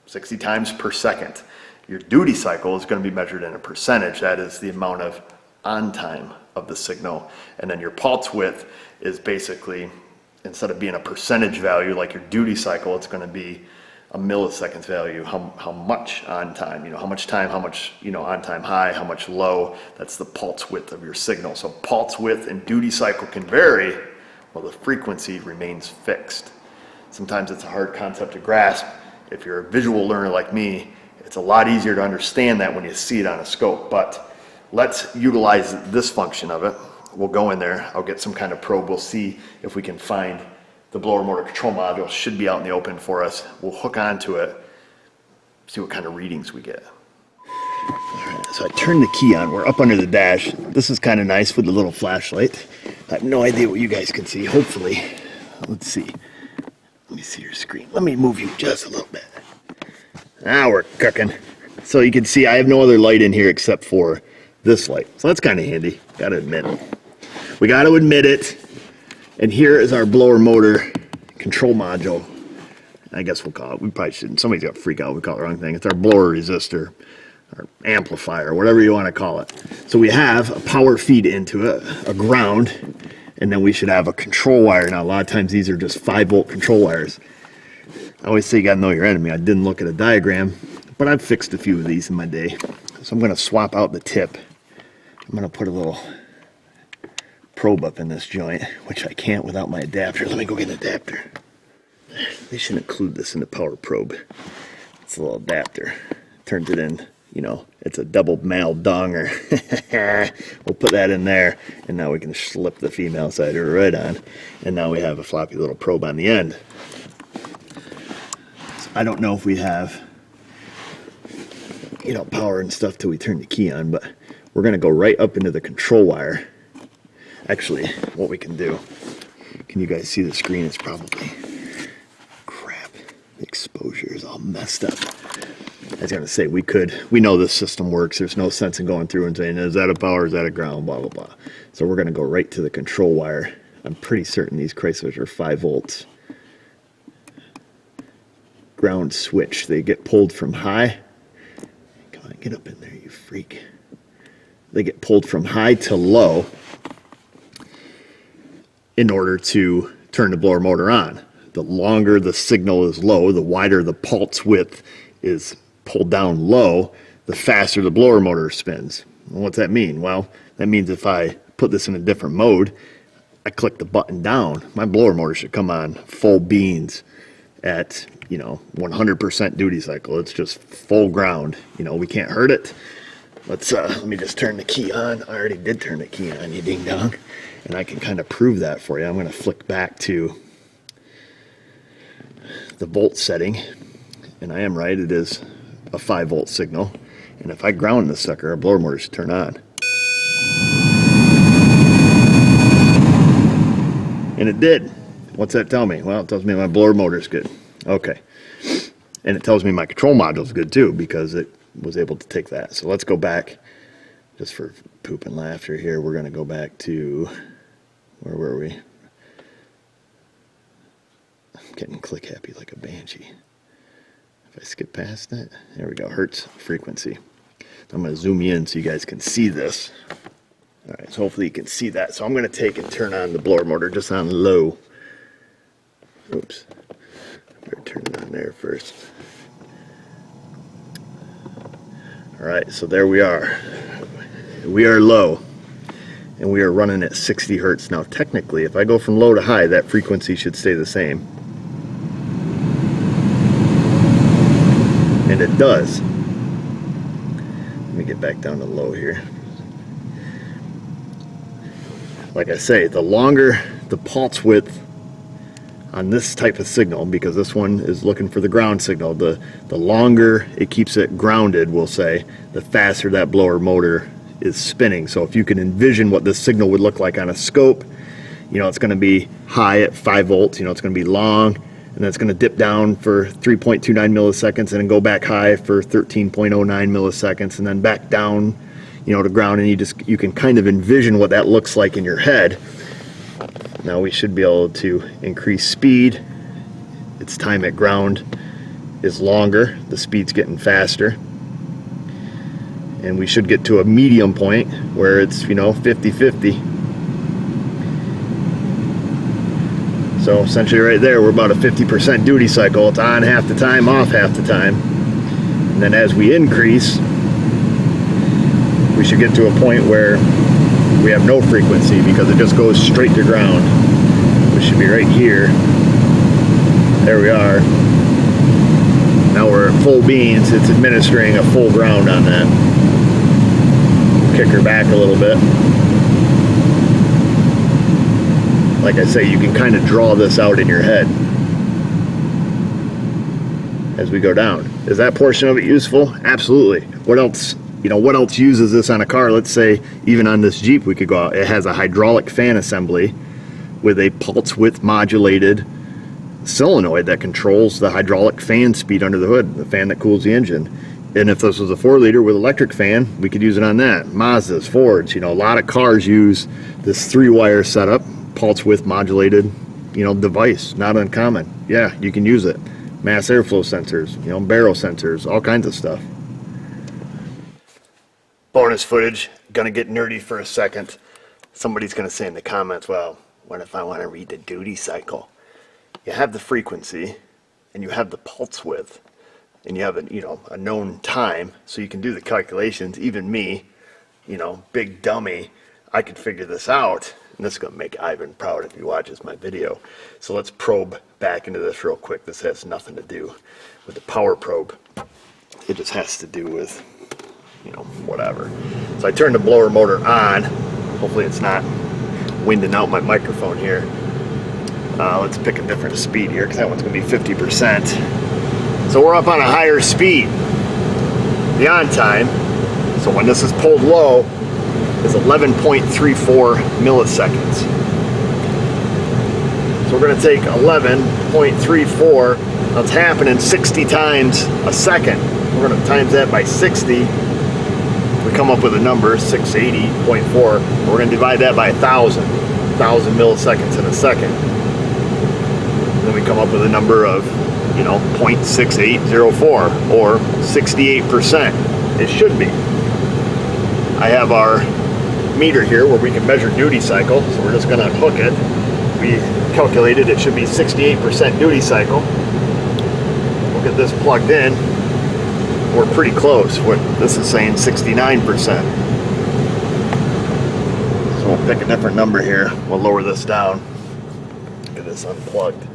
60 times per second. Your duty cycle is going to be measured in a percentage. That is the amount of on time of the signal. And then your pulse width is basically, instead of being a percentage value like your duty cycle, it's going to be a milliseconds value. How much on time, you know, how much time, how much, you know, on time high, how much low. That's the pulse width of your signal. So pulse width and duty cycle can vary, while the frequency remains fixed. Sometimes it's a hard concept to grasp. If you're a visual learner like me, it's a lot easier to understand that when you see it on a scope. But let's utilize this function of it. We'll go in there, I'll get some kind of probe, we'll see if we can find the blower motor control module. Should be out in the open for us. We'll hook onto it, see what kind of readings we get. Alright, so I turned the key on, we're up under the dash. This is kind of nice with the little flashlight. I have no idea what you guys can see, hopefully. Let's see. Let me see your screen. Let me move you just a little bit. Now we're cooking. So you can see I have no other light in here except for this light. So that's kind of handy, gotta admit it. We gotta admit it. And here is our blower motor control module. I guess we'll call it, we probably shouldn't, somebody's got to freak out, we call it the wrong thing. It's our blower resistor, or amplifier, whatever you want to call it. So we have a power feed into it, a ground, and then we should have a control wire. Now a lot of times these are just 5-volt control wires. I always say you gotta know your enemy. I didn't look at a diagram, but I've fixed a few of these in my day. So I'm gonna swap out the tip. I'm gonna put a little probe up in this joint, which I can't without my adapter. Let me go get an adapter. They should include this in the power probe. It's a little adapter. Turns it in, you know, it's a double male donger. We'll put that in there, and now we can slip the female side right on. And now we have a floppy little probe on the end. So I don't know if we have, you know, power and stuff till we turn the key on, but we're going to go right up into the control wire. Actually, what we can do, can you guys see the screen? It's probably, crap, the exposure is all messed up. I was going to say, we know this system works. There's no sense in going through and saying, is that a power, is that a ground, blah, blah, blah. So we're going to go right to the control wire. I'm pretty certain these Chryslers are 5 volts. Ground switch. They get pulled from high. Come on, get up in there, you freak. They get pulled from high to low in order to turn the blower motor on. The longer the signal is low, the wider the pulse width is pulled down low, the faster the blower motor spins. And what's that mean? Well, that means if I put this in a different mode, I click the button down, my blower motor should come on full beans at, you know, 100% duty cycle. It's just full ground. You know, we can't hurt it. Let me just turn the key on. I already did turn the key on, you ding dong. And I can kind of prove that for you. I'm going to flick back to the volt setting. And I am right, it is a 5 volt signal. And if I ground this sucker, our blower motor should turn on. And it did. What's that tell me? Well, it tells me my blower motor is good. Okay. And it tells me my control module is good too, because it was able to take that. So let's go back, just for poop and laughter here, we're going to go back to, where were we? I'm getting click happy like a banshee. If I skip past that, there we go, Hertz frequency. I'm going to zoom you in so you guys can see this. All right, so hopefully you can see that. So I'm going to take and turn on the blower motor just on low. Oops. Better turn it on there first. All right, so there we are. We are low, and we are running at 60 Hertz. Now, technically, if I go from low to high, that frequency should stay the same. And it does. Let me get back down to low here. Like I say, the longer the pulse width on this type of signal, because this one is looking for the ground signal, the longer it keeps it grounded, we'll say, the faster that blower motor is spinning. So if you can envision what this signal would look like on a scope, you know, it's going to be high at 5 volts, you know, it's going to be long, and then it's going to dip down for 3.29 milliseconds and then go back high for 13.09 milliseconds and then back down, you know, to ground, and you can kind of envision what that looks like in your head. Now we should be able to increase speed. Its time at ground is longer, the speed's getting faster, and we should get to a medium point where it's, you know, 50-50. So essentially right there, we're about a 50% duty cycle. It's on half the time, off half the time. And then as we increase, we should get to a point where we have no frequency because it just goes straight to ground, which should be right here. There we are. Now we're at full beans. It's administering a full ground on that. Kick her back a little bit. Like I say, you can kind of draw this out in your head as we go down. Is that portion of it useful? Absolutely. What else? You know, what else uses this on a car? Let's say even on this Jeep, we could go out. It has a hydraulic fan assembly with a pulse width modulated solenoid that controls the hydraulic fan speed under the hood, the fan that cools the engine. And if this was a 4-liter with electric fan, we could use it on that. Mazdas, Fords, you know, a lot of cars use this 3-wire setup, pulse width modulated, you know, device. Not uncommon. Yeah, you can use it. Mass airflow sensors, you know, barrel sensors, all kinds of stuff. Bonus footage, gonna get nerdy for a second. Somebody's gonna say in the comments, well, what if I want to read the duty cycle? You have the frequency and you have the pulse width and you have a, you know, a known time, so you can do the calculations. Even me, you know, big dummy, I could figure this out, and this is gonna make Ivan proud if he watches my video. So let's probe back into this real quick. This has nothing to do with the power probe. It just has to do with, you know, whatever. So I turned the blower motor on. Hopefully it's not winding out my microphone here. Let's pick a different speed here, because that one's going to be 50%. So we're up on a higher speed. The on time, so when this is pulled low, is 11.34 milliseconds. So we're going to take 11.34, that's happening 60 times a second. We're going to times that by 60. We come up with a number, 680.4. We're going to divide that by 1,000 milliseconds in a second. Then we come up with a number of, 0.6804 or 68%. It should be. I have our meter here where we can measure duty cycle, so we're just going to unhook it. We calculated it should be 68% duty cycle. We'll get this plugged in. We're pretty close. This is saying 69%. So we'll pick a different number here. We'll lower this down. Get this unplugged.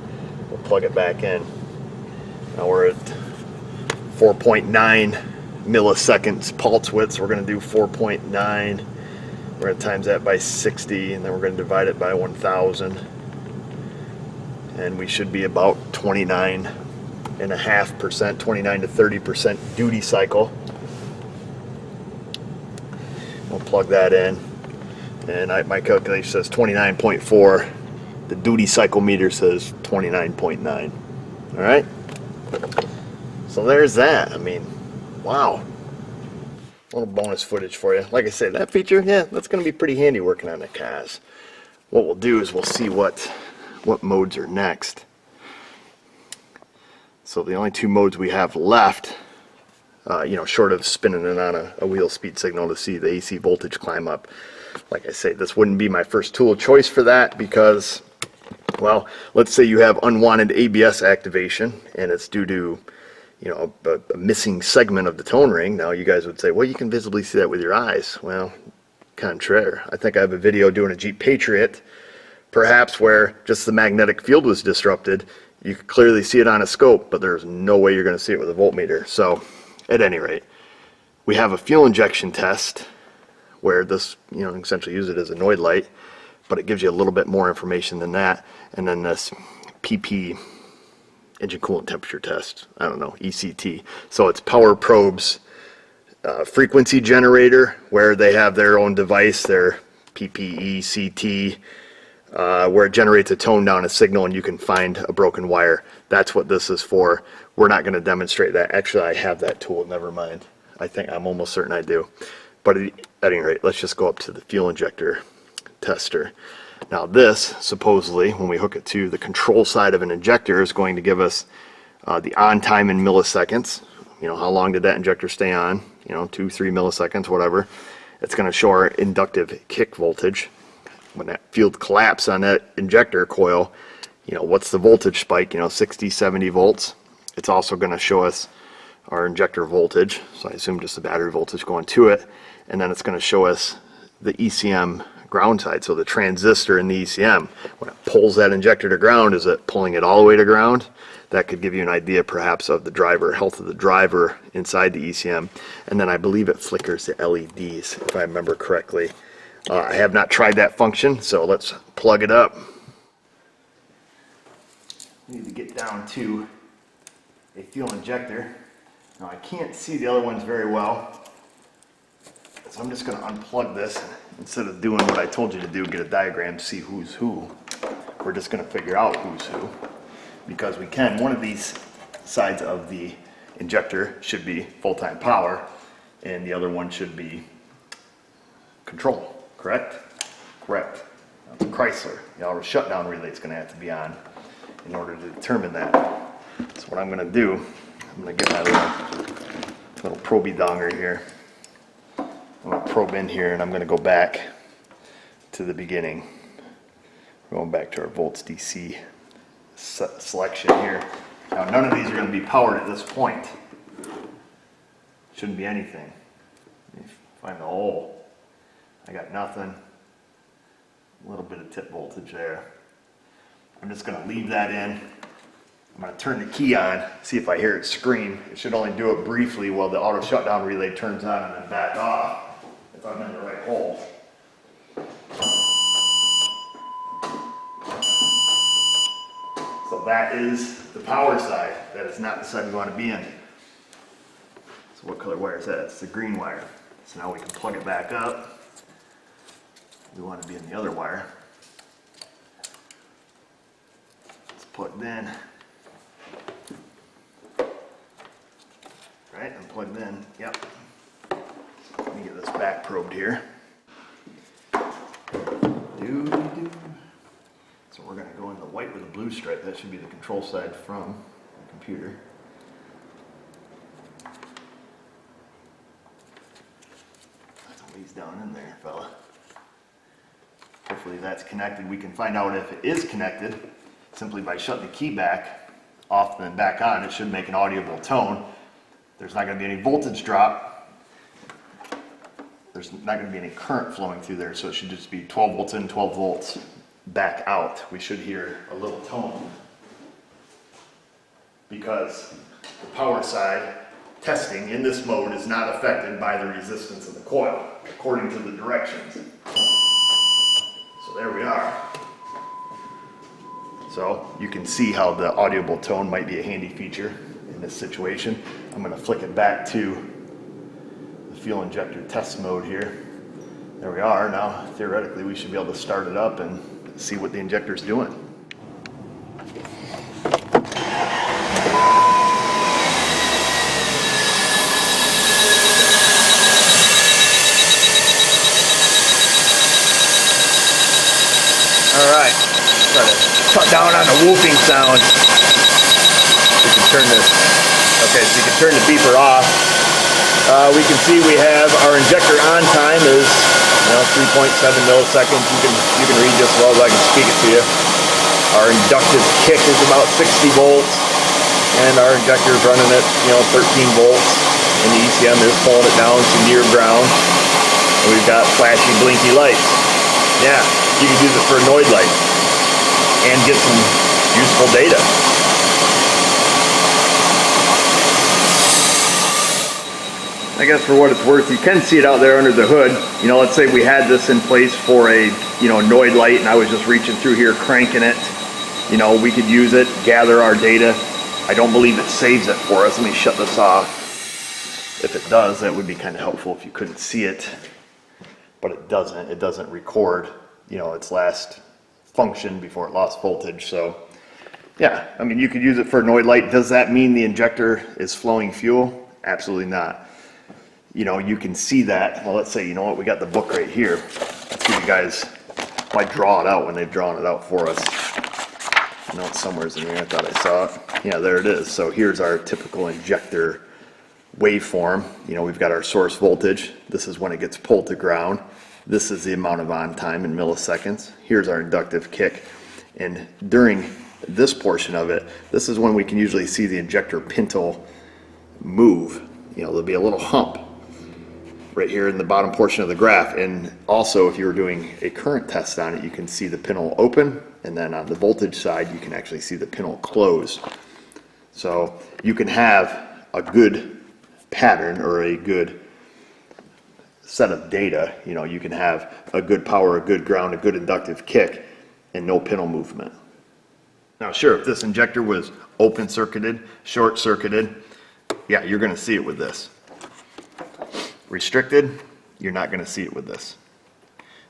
We'll plug it back in. Now we're at 4.9 milliseconds pulse width, so we're going to do 4.9. We're going to times that by 60, and then we're going to divide it by 1,000. And we should be about 29.5%, 29 to 30% duty cycle. We'll plug that in, and my calculation says 29.4. The duty cycle meter says 29.9. All right. So there's that. I mean, wow. A little bonus footage for you. Like I said, that feature, yeah, that's going to be pretty handy working on the CAS. What we'll do is we'll see what modes are next. So the only two modes we have left, short of spinning it on a wheel speed signal to see the AC voltage climb up. Like I say, this wouldn't be my first tool of choice for that because, well, let's say you have unwanted ABS activation and it's due to, a missing segment of the tone ring. Now you guys would say, well, you can visibly see that with your eyes. Well, contraire. I think I have a video doing a Jeep Patriot, perhaps where just the magnetic field was disrupted. You could clearly see it on a scope, but there's no way you're going to see it with a voltmeter. So at any rate, we have a fuel injection test where this, essentially use it as a Noid light, but it gives you a little bit more information than that. And then this PP, engine coolant temperature test, I don't know, ECT. So it's Power Probe's frequency generator, where they have their own device, their PPECT, where it generates a tone down a signal and you can find a broken wire. That's what this is for. We're not going to demonstrate that. Actually, I have that tool, never mind. I'm almost certain I do. But at any rate, let's just go up to the fuel injector tester. Now this, supposedly, when we hook it to the control side of an injector, is going to give us the on time in milliseconds. How long did that injector stay on? 2, 3 milliseconds, whatever. It's going to show our inductive kick voltage. When that field collapses on that injector coil, what's the voltage spike? 60, 70 volts. It's also going to show us our injector voltage. So I assume just the battery voltage going to it. And then it's going to show us the ECM ground side, so the transistor in the ECM. When it pulls that injector to ground, is it pulling it all the way to ground? That could give you an idea perhaps of the driver, health of the driver inside the ECM. And then I believe it flickers the LEDs, if I remember correctly. I have not tried that function, so let's plug it up. Need to get down to a fuel injector. Now I can't see the other ones very well, so I'm just going to unplug this. Instead of doing what I told you to do, get a diagram, see who's who, we're just going to figure out who's who, because we can. One of these sides of the injector should be full-time power, and the other one should be control, correct? Correct. That's a Chrysler. The auto shutdown relay is going to have to be on in order to determine that. So what I'm going to do, I'm going to get my little proby donger here. I'm going to probe in here, and I'm going to go back to the beginning. We're going back to our volts DC selection here. Now none of these are going to be powered at this point. Shouldn't be anything. Let me find the hole. I got nothing. A little bit of tip voltage there. I'm just going to leave that in. I'm going to turn the key on, see if I hear it scream. It should only do it briefly while the auto shutdown relay turns on and then back off. If I'm in the right hole. So that is the power side. That is not the side we want to be in. So what color wire is that? It's the green wire. So now we can plug it back up. We want to be in the other wire. It's plugged in. Right, I'm plugged in. Yep. Let me get this back probed here. So we're going to go in the white with a blue stripe. That should be the control side from the computer. That's a ways down in there, fella. Hopefully that's connected. We can find out if it is connected simply by shutting the key back off and then back on. It should make an audible tone. There's not going to be any voltage drop. There's not going to be any current flowing through there, so it should just be 12 volts in, 12 volts back out. We should hear a little tone because the power side testing in this mode is not affected by the resistance of the coil, according to the directions. So there we are. So you can see how the audible tone might be a handy feature in this situation. I'm going to flick it back to the fuel injector test mode here. There we are. Now theoretically we should be able to start it up and see what the injector is doing. Alright, try to cut down on the whooping sound. We can turn this, okay, so you can turn the beeper off. We can see we have our injector on time is 3.7 milliseconds. You can read just as well as I can speak it to you. Our inductive kick is about 60 volts, and our injector is running at 13 volts, and the ECM is pulling it down to near ground. And we've got flashy, blinky lights. Yeah, you can use it for a Solenoid light and get some useful data. I guess for what it's worth, you can see it out there under the hood. Let's say we had this in place for a Solenoid light and I was just reaching through here cranking it. We could use it, gather our data. I don't believe it saves it for us. Let me shut this off. If it does, that would be kind of helpful if you couldn't see it. But it doesn't. It doesn't record, its last function before it lost voltage. So yeah, I mean, you could use it for a Solenoid light. Does that mean the injector is flowing fuel? Absolutely not. You can see that. Well, let's say, we got the book right here. Let's give you guys, I draw it out when they've drawn it out for us. I know it's somewhere in here. I thought I saw it. Yeah, there it is. So here's our typical injector waveform. We've got our source voltage. This is when it gets pulled to ground. This is the amount of on time in milliseconds. Here's our inductive kick. And during this portion of it, this is when we can usually see the injector pintle move. There'll be a little hump right here in the bottom portion of the graph. And also, if you were doing a current test on it, you can see the pintle open, and then on the voltage side, you can actually see the pintle close. So you can have a good pattern or a good set of data. You can have a good power, a good ground, a good inductive kick, and no pintle movement. Now, sure, if this injector was open circuited, short circuited, yeah, you're going to see it with this. Restricted, you're not going to see it with this.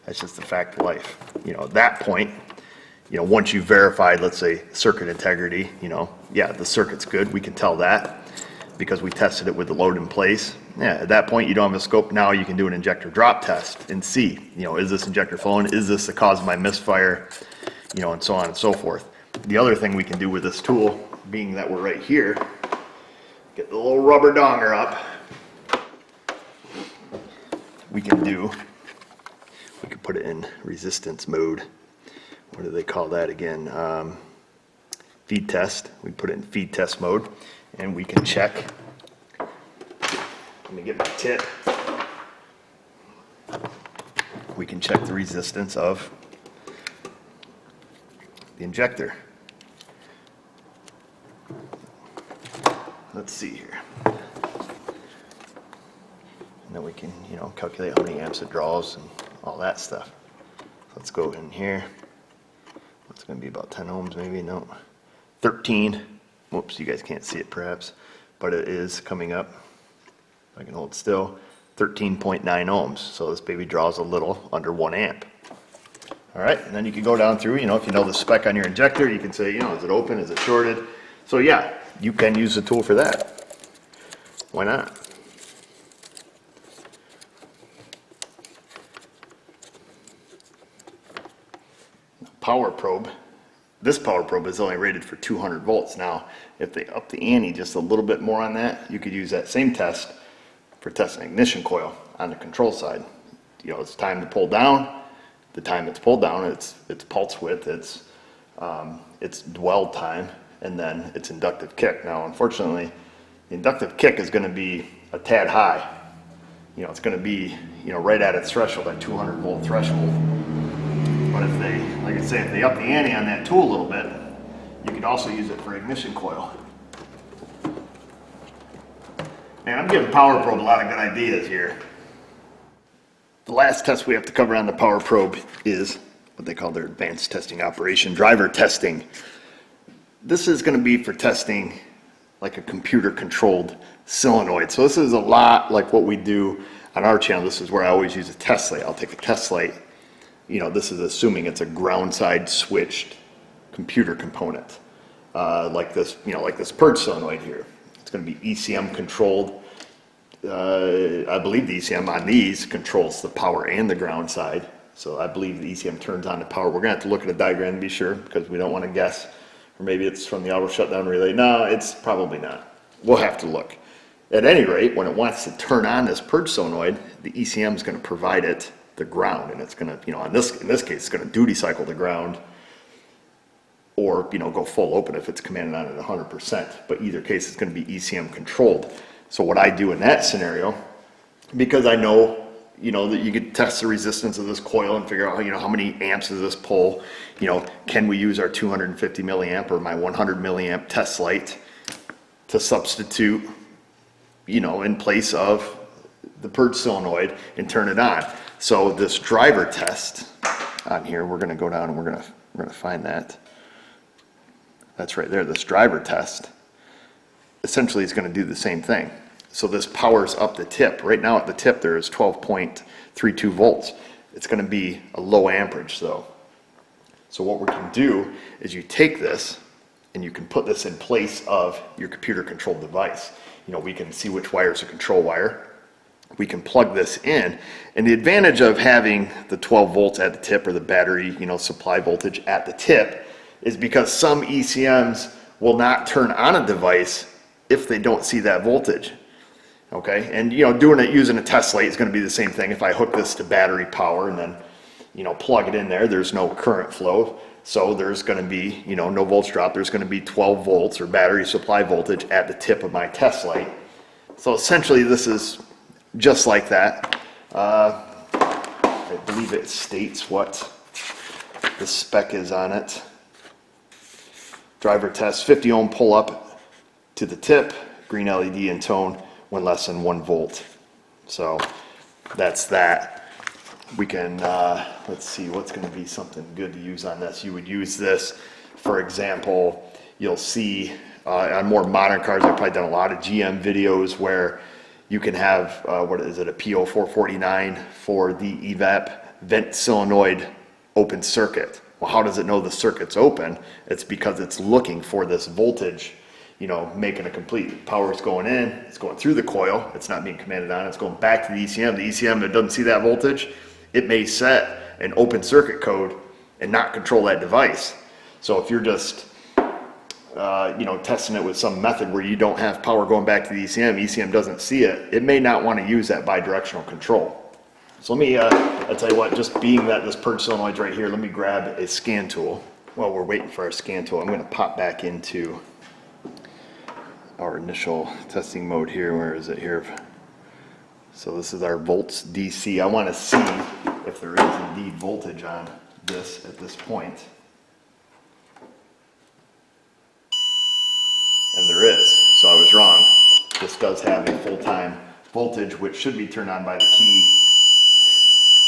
That's just the fact of life. At that point, once you've verified, let's say, circuit integrity, yeah, the circuit's good. We can tell that because we tested it with the load in place. Yeah, at that point, you don't have a scope. Now you can do an injector drop test and see, is this injector flowing? Is this the cause of my misfire? And so on and so forth. The other thing we can do with this tool, being that we're right here, get the little rubber donger up. We can put it in resistance mode. What do they call that again? Feed test. We put it in feed test mode, and we can check. Let me get my tip. We can check the resistance of the injector. Let's see here. And then we can, calculate how many amps it draws and all that stuff. Let's go in here. It's going to be about 10 ohms maybe, no, 13. Whoops, you guys can't see it perhaps, but it is coming up. I can hold still, 13.9 ohms. So this baby draws a little under 1 amp. All right, and then you can go down through, you know, if you know the spec on your injector, you can say, you know, is it open, is it shorted? So yeah, you can use the tool for that. Why not? Power probe. This power probe is only rated for 200 volts. Now, if they up the ante just a little bit more on that, you could use that same test for testing ignition coil on the control side. You know, it's time to pull down. The time it's pulled down, it's pulse width, it's dwell time, and then it's inductive kick. Now, unfortunately, the inductive kick is going to be a tad high. You know, it's going to be, you know, right at its threshold, that 200 volt threshold. But if they, like I say, if they up the ante on that tool a little bit, you could also use it for ignition coil. Man, I'm giving Power Probe a lot of good ideas here. The last test we have to cover on the Power Probe is what they call their advanced testing operation, driver testing. This is going to be for testing like a computer controlled solenoid. So this is a lot like what we do on our channel. This is where I always use a test light. I'll take a test light. You know, this is assuming it's a ground side switched computer component, like this, you know, like this Purge solenoid here. It's going to be ECM controlled. I believe the ECM on these controls the power and the ground side. So I believe the ECM turns on the power. We're going to have to look at a diagram to be sure, because we don't want to guess. Or maybe it's from the auto shutdown relay. No, it's probably not. We'll have to look. At any rate, when it wants to turn on this Purge solenoid, the ECM is going to provide it the ground, and it's going to, you know, in this case, it's going to duty cycle the ground, or, you know, go full open if it's commanded on at 100%. But either case, it's going to be ECM controlled. So what I do in that scenario, because I know, you know, that you could test the resistance of this coil and figure out, you know, how many amps does this pull? You know, can we use our 250 milliamp or my 100 milliamp test light to substitute, you know, in place of the Purge solenoid and turn it on? So this driver test on here, we're going to go down and we're going to find that. That's right there. This driver test essentially is going to do the same thing. So this powers up the tip. Right now at the tip there is 12.32 volts. It's going to be a low amperage though. So what we can do is you take this and you can put this in place of your computer controlled device. You know, we can see which wire is a control wire. We can plug this in, and the advantage of having the 12 volts at the tip, or the battery, you know, supply voltage at the tip, is because some ECMs will not turn on a device if they don't see that voltage. Okay, and you know, doing it using a test light is going to be the same thing. If I hook this to battery power and then, you know, plug it in there, there's no current flow, so there's going to be, you know, no volts drop. There's going to be 12 volts or battery supply voltage at the tip of my test light. So essentially, this is just like that. I believe it states what the spec is on it. Driver test, 50 ohm pull up to the tip, green LED in tone when less than 1 volt. So that's that. We can, let's see, what's going to be something good to use on this. You would use this, for example, you'll see on more modern cars, I've probably done a lot of GM videos where you can have, what is it, a PO449 for the evap vent solenoid open circuit. Well, how does it know the circuit's open? It's because it's looking for this voltage, you know, making a complete, power's going in, it's going through the coil, it's not being commanded on, it's going back to the ECM. The ECM that doesn't see that voltage, it may set an open circuit code and not control that device. So if you're just you know, testing it with some method where you don't have power going back to the ECM, ECM doesn't see it, it may not want to use that bidirectional control. So let me, I'll tell you what, just being that this Purge solenoid's right here, let me grab a scan tool. While we're waiting for our scan tool, I'm going to pop back into our initial testing mode here. Where is it here? So this is our volts DC. I want to see if there is indeed voltage on this at this point. And there is, so I was wrong. This does have a full-time voltage, which should be turned on by the key.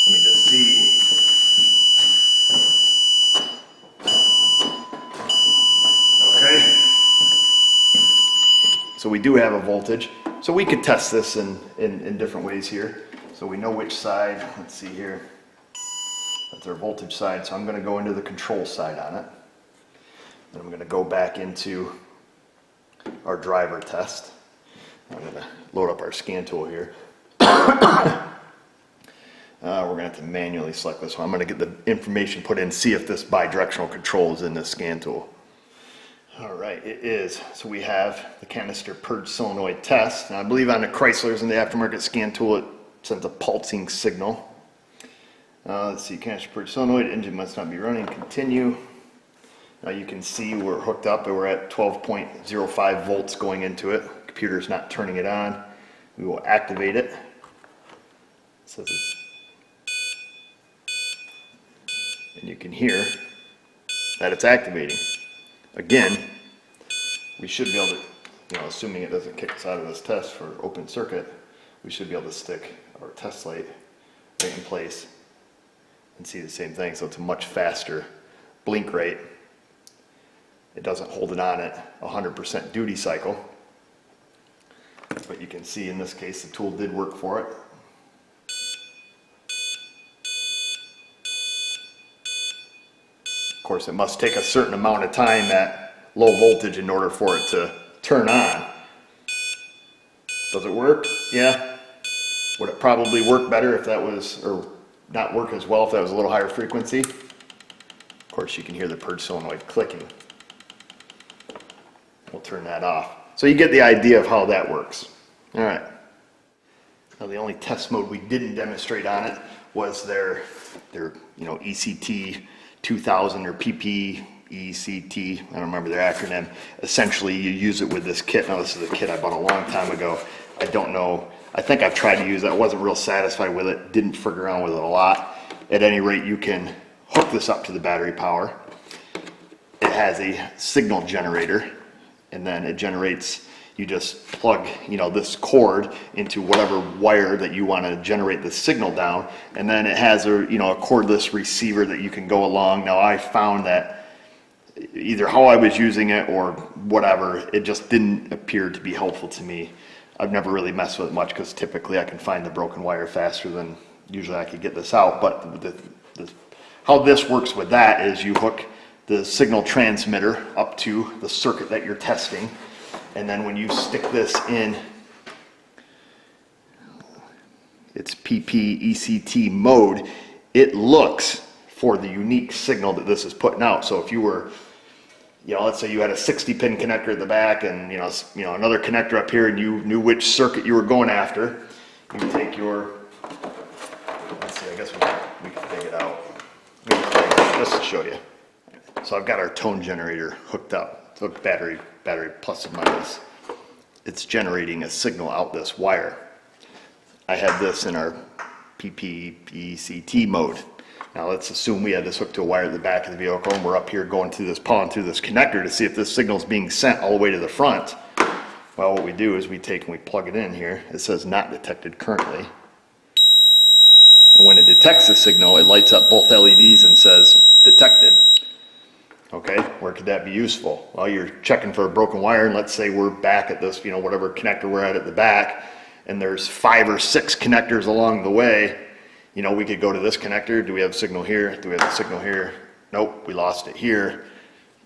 Let me just see. Okay. do have a voltage. So we could test this in different ways here. So we know which side, let's see here. That's our voltage side, so I'm going to go into the control side on it. Then I'm going to go back into our driver test. I'm going to load up our scan tool here. We're going to have to manually select this one. I'm going to get the information put in, see if this bidirectional control is in this scan tool. All right, it is. So we have the Canister Purge Solenoid test. Now I believe on the Chryslers and the aftermarket scan tool it sends a pulsing signal. Let's see, Canister Purge Solenoid, engine must not be running, continue. Now you can see we're hooked up and we're at 12.05 volts going into it. Computer's not turning it on. We will activate it. It says it's, and you can hear that it's activating. Again, we should be able to, assuming it doesn't kick us out of this test for open circuit, we should be able to stick our test light right in place and see the same thing. So it's a much faster blink rate. It doesn't hold it on at 100% duty cycle. But you can see in this case the tool did work for it. Of course, it must take a certain amount of time at low voltage in order for it to turn on. Does it work? Yeah. Would it probably work better if that was, or not work as well if that was a little higher frequency? Of course, you can hear the purge solenoid clicking. We'll turn that off. So you get the idea of how that works. All right. Now the only test mode we didn't demonstrate on it was their ECT 2000 or PPECT. I don't remember their acronym. Essentially, you use it with this kit. Now this is a kit I bought a long time ago. I don't know. I think I've tried to use it. I wasn't real satisfied with it. Didn't figure around with it a lot. At any rate, you can hook this up to the battery power. It has a signal generator, and then it generates, you just plug this cord into whatever wire that you want to generate the signal down, and then it has a cordless receiver that you can go along. Now I found that either how I was using it or whatever, it just didn't appear to be helpful to me. I've never really messed with it much because typically I can find the broken wire faster than usually I could get this out. But how this works with that is you hook the signal transmitter up to the circuit that you're testing, and then when you stick this in its PPECT mode, it looks for the unique signal that this is putting out. So if you were, let's say you had a 60-pin connector at the back and another connector up here, and you knew which circuit you were going after, you would take your, let's see, I guess we can take it out. Just to show you. So I've got our tone generator hooked up. So battery plus and minus. It's generating a signal out this wire. I have this in our PPECT mode. Now let's assume we had this hooked to a wire at the back of the vehicle, and we're up here going through this, pulling through this connector to see if this signal is being sent all the way to the front. Well, what we do is we take and we plug it in here. It says not detected currently. And when it detects the signal, it lights up both LEDs and says detected. Okay, where could that be useful? Well, you're checking for a broken wire, and let's say we're back at this, whatever connector we're at the back, and there's 5 or 6 connectors along the way. We could go to this connector. Do we have signal here? Do we have the signal here? Nope, we lost it here.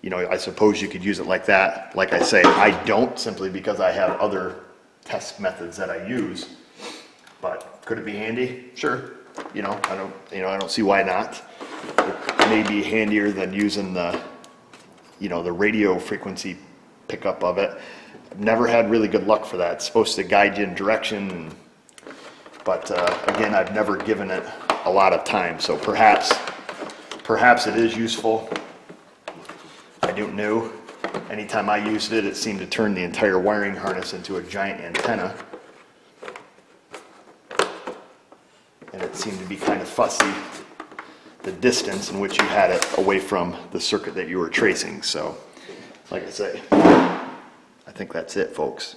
I suppose you could use it like that. Like I say, I don't, simply because I have other test methods that I use. But could it be handy? Sure. I don't see why not. It may be handier than using the radio frequency pickup of it. I've never had really good luck for that. It's supposed to guide you in direction, but again, I've never given it a lot of time. So perhaps it is useful. I don't know. Anytime I used it, it seemed to turn the entire wiring harness into a giant antenna. And it seemed to be kind of fussy, the distance in which you had it away from the circuit that you were tracing. So, like I say, I think that's it, folks.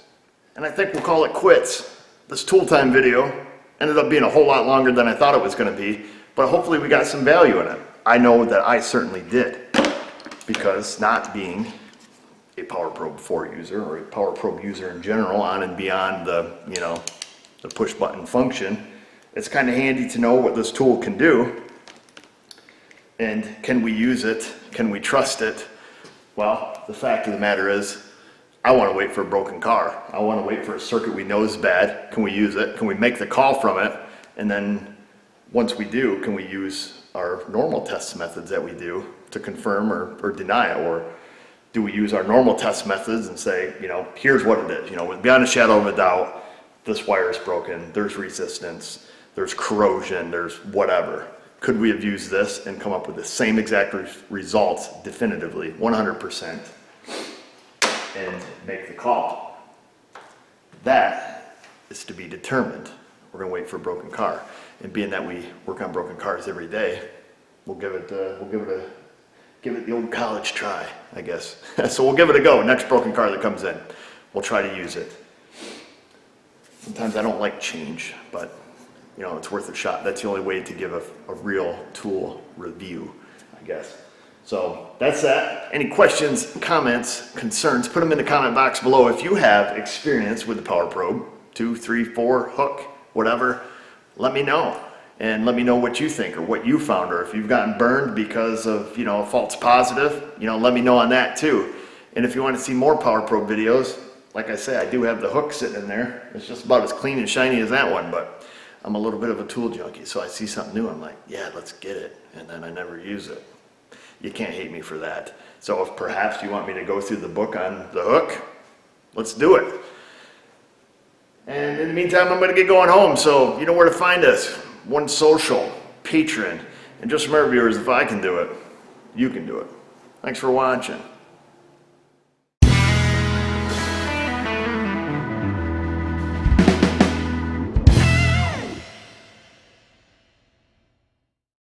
And I think we'll call it quits. This tool time video ended up being a whole lot longer than I thought it was going to be, but hopefully we got some value in it. I know that I certainly did, because not being a Power Probe 4 user or a Power Probe user in general, on and beyond the, you know, the push button function, it's kind of handy to know what this tool can do. And can we use it? Can we trust it? Well, the fact of the matter is, I want to wait for a broken car. I want to wait for a circuit we know is bad. Can we use it? Can we make the call from it? And then once we do, can we use our normal test methods that we do to confirm or deny it? Or do we use our normal test methods and say, you know, here's what it is. You know, beyond a shadow of a doubt, this wire is broken, there's resistance, there's corrosion, there's whatever. Could we have used this and come up with the same exact results definitively, 100%, and make the call? That is to be determined. We're going to wait for a broken car. And being that we work on broken cars every day, we'll give it the old college try, I guess. So we'll give it a go. Next broken car that comes in, we'll try to use it. Sometimes I don't like change, but you know, it's worth a shot. That's the only way to give a real tool review, I guess. So that's that. Any questions, comments, concerns, put them in the comment box below. If you have experience with the Power Probe, 2, 3, 4, hook, whatever, let me know. And let me know what you think or what you found, or if you've gotten burned because of, you know, a false positive, you know, let me know on that too. And if you want to see more Power Probe videos, like I say, I do have the hook sitting in there. It's just about as clean and shiny as that one, but I'm a little bit of a tool junkie, so I see something new, I'm like, yeah, let's get it, and then I never use it. You can't hate me for that. So if perhaps you want me to go through the book on the hook, let's do it. And in the meantime, I'm going to get going home, so you know where to find us. One Social, Patreon, and just remember, viewers, if I can do it, you can do it. Thanks for watching.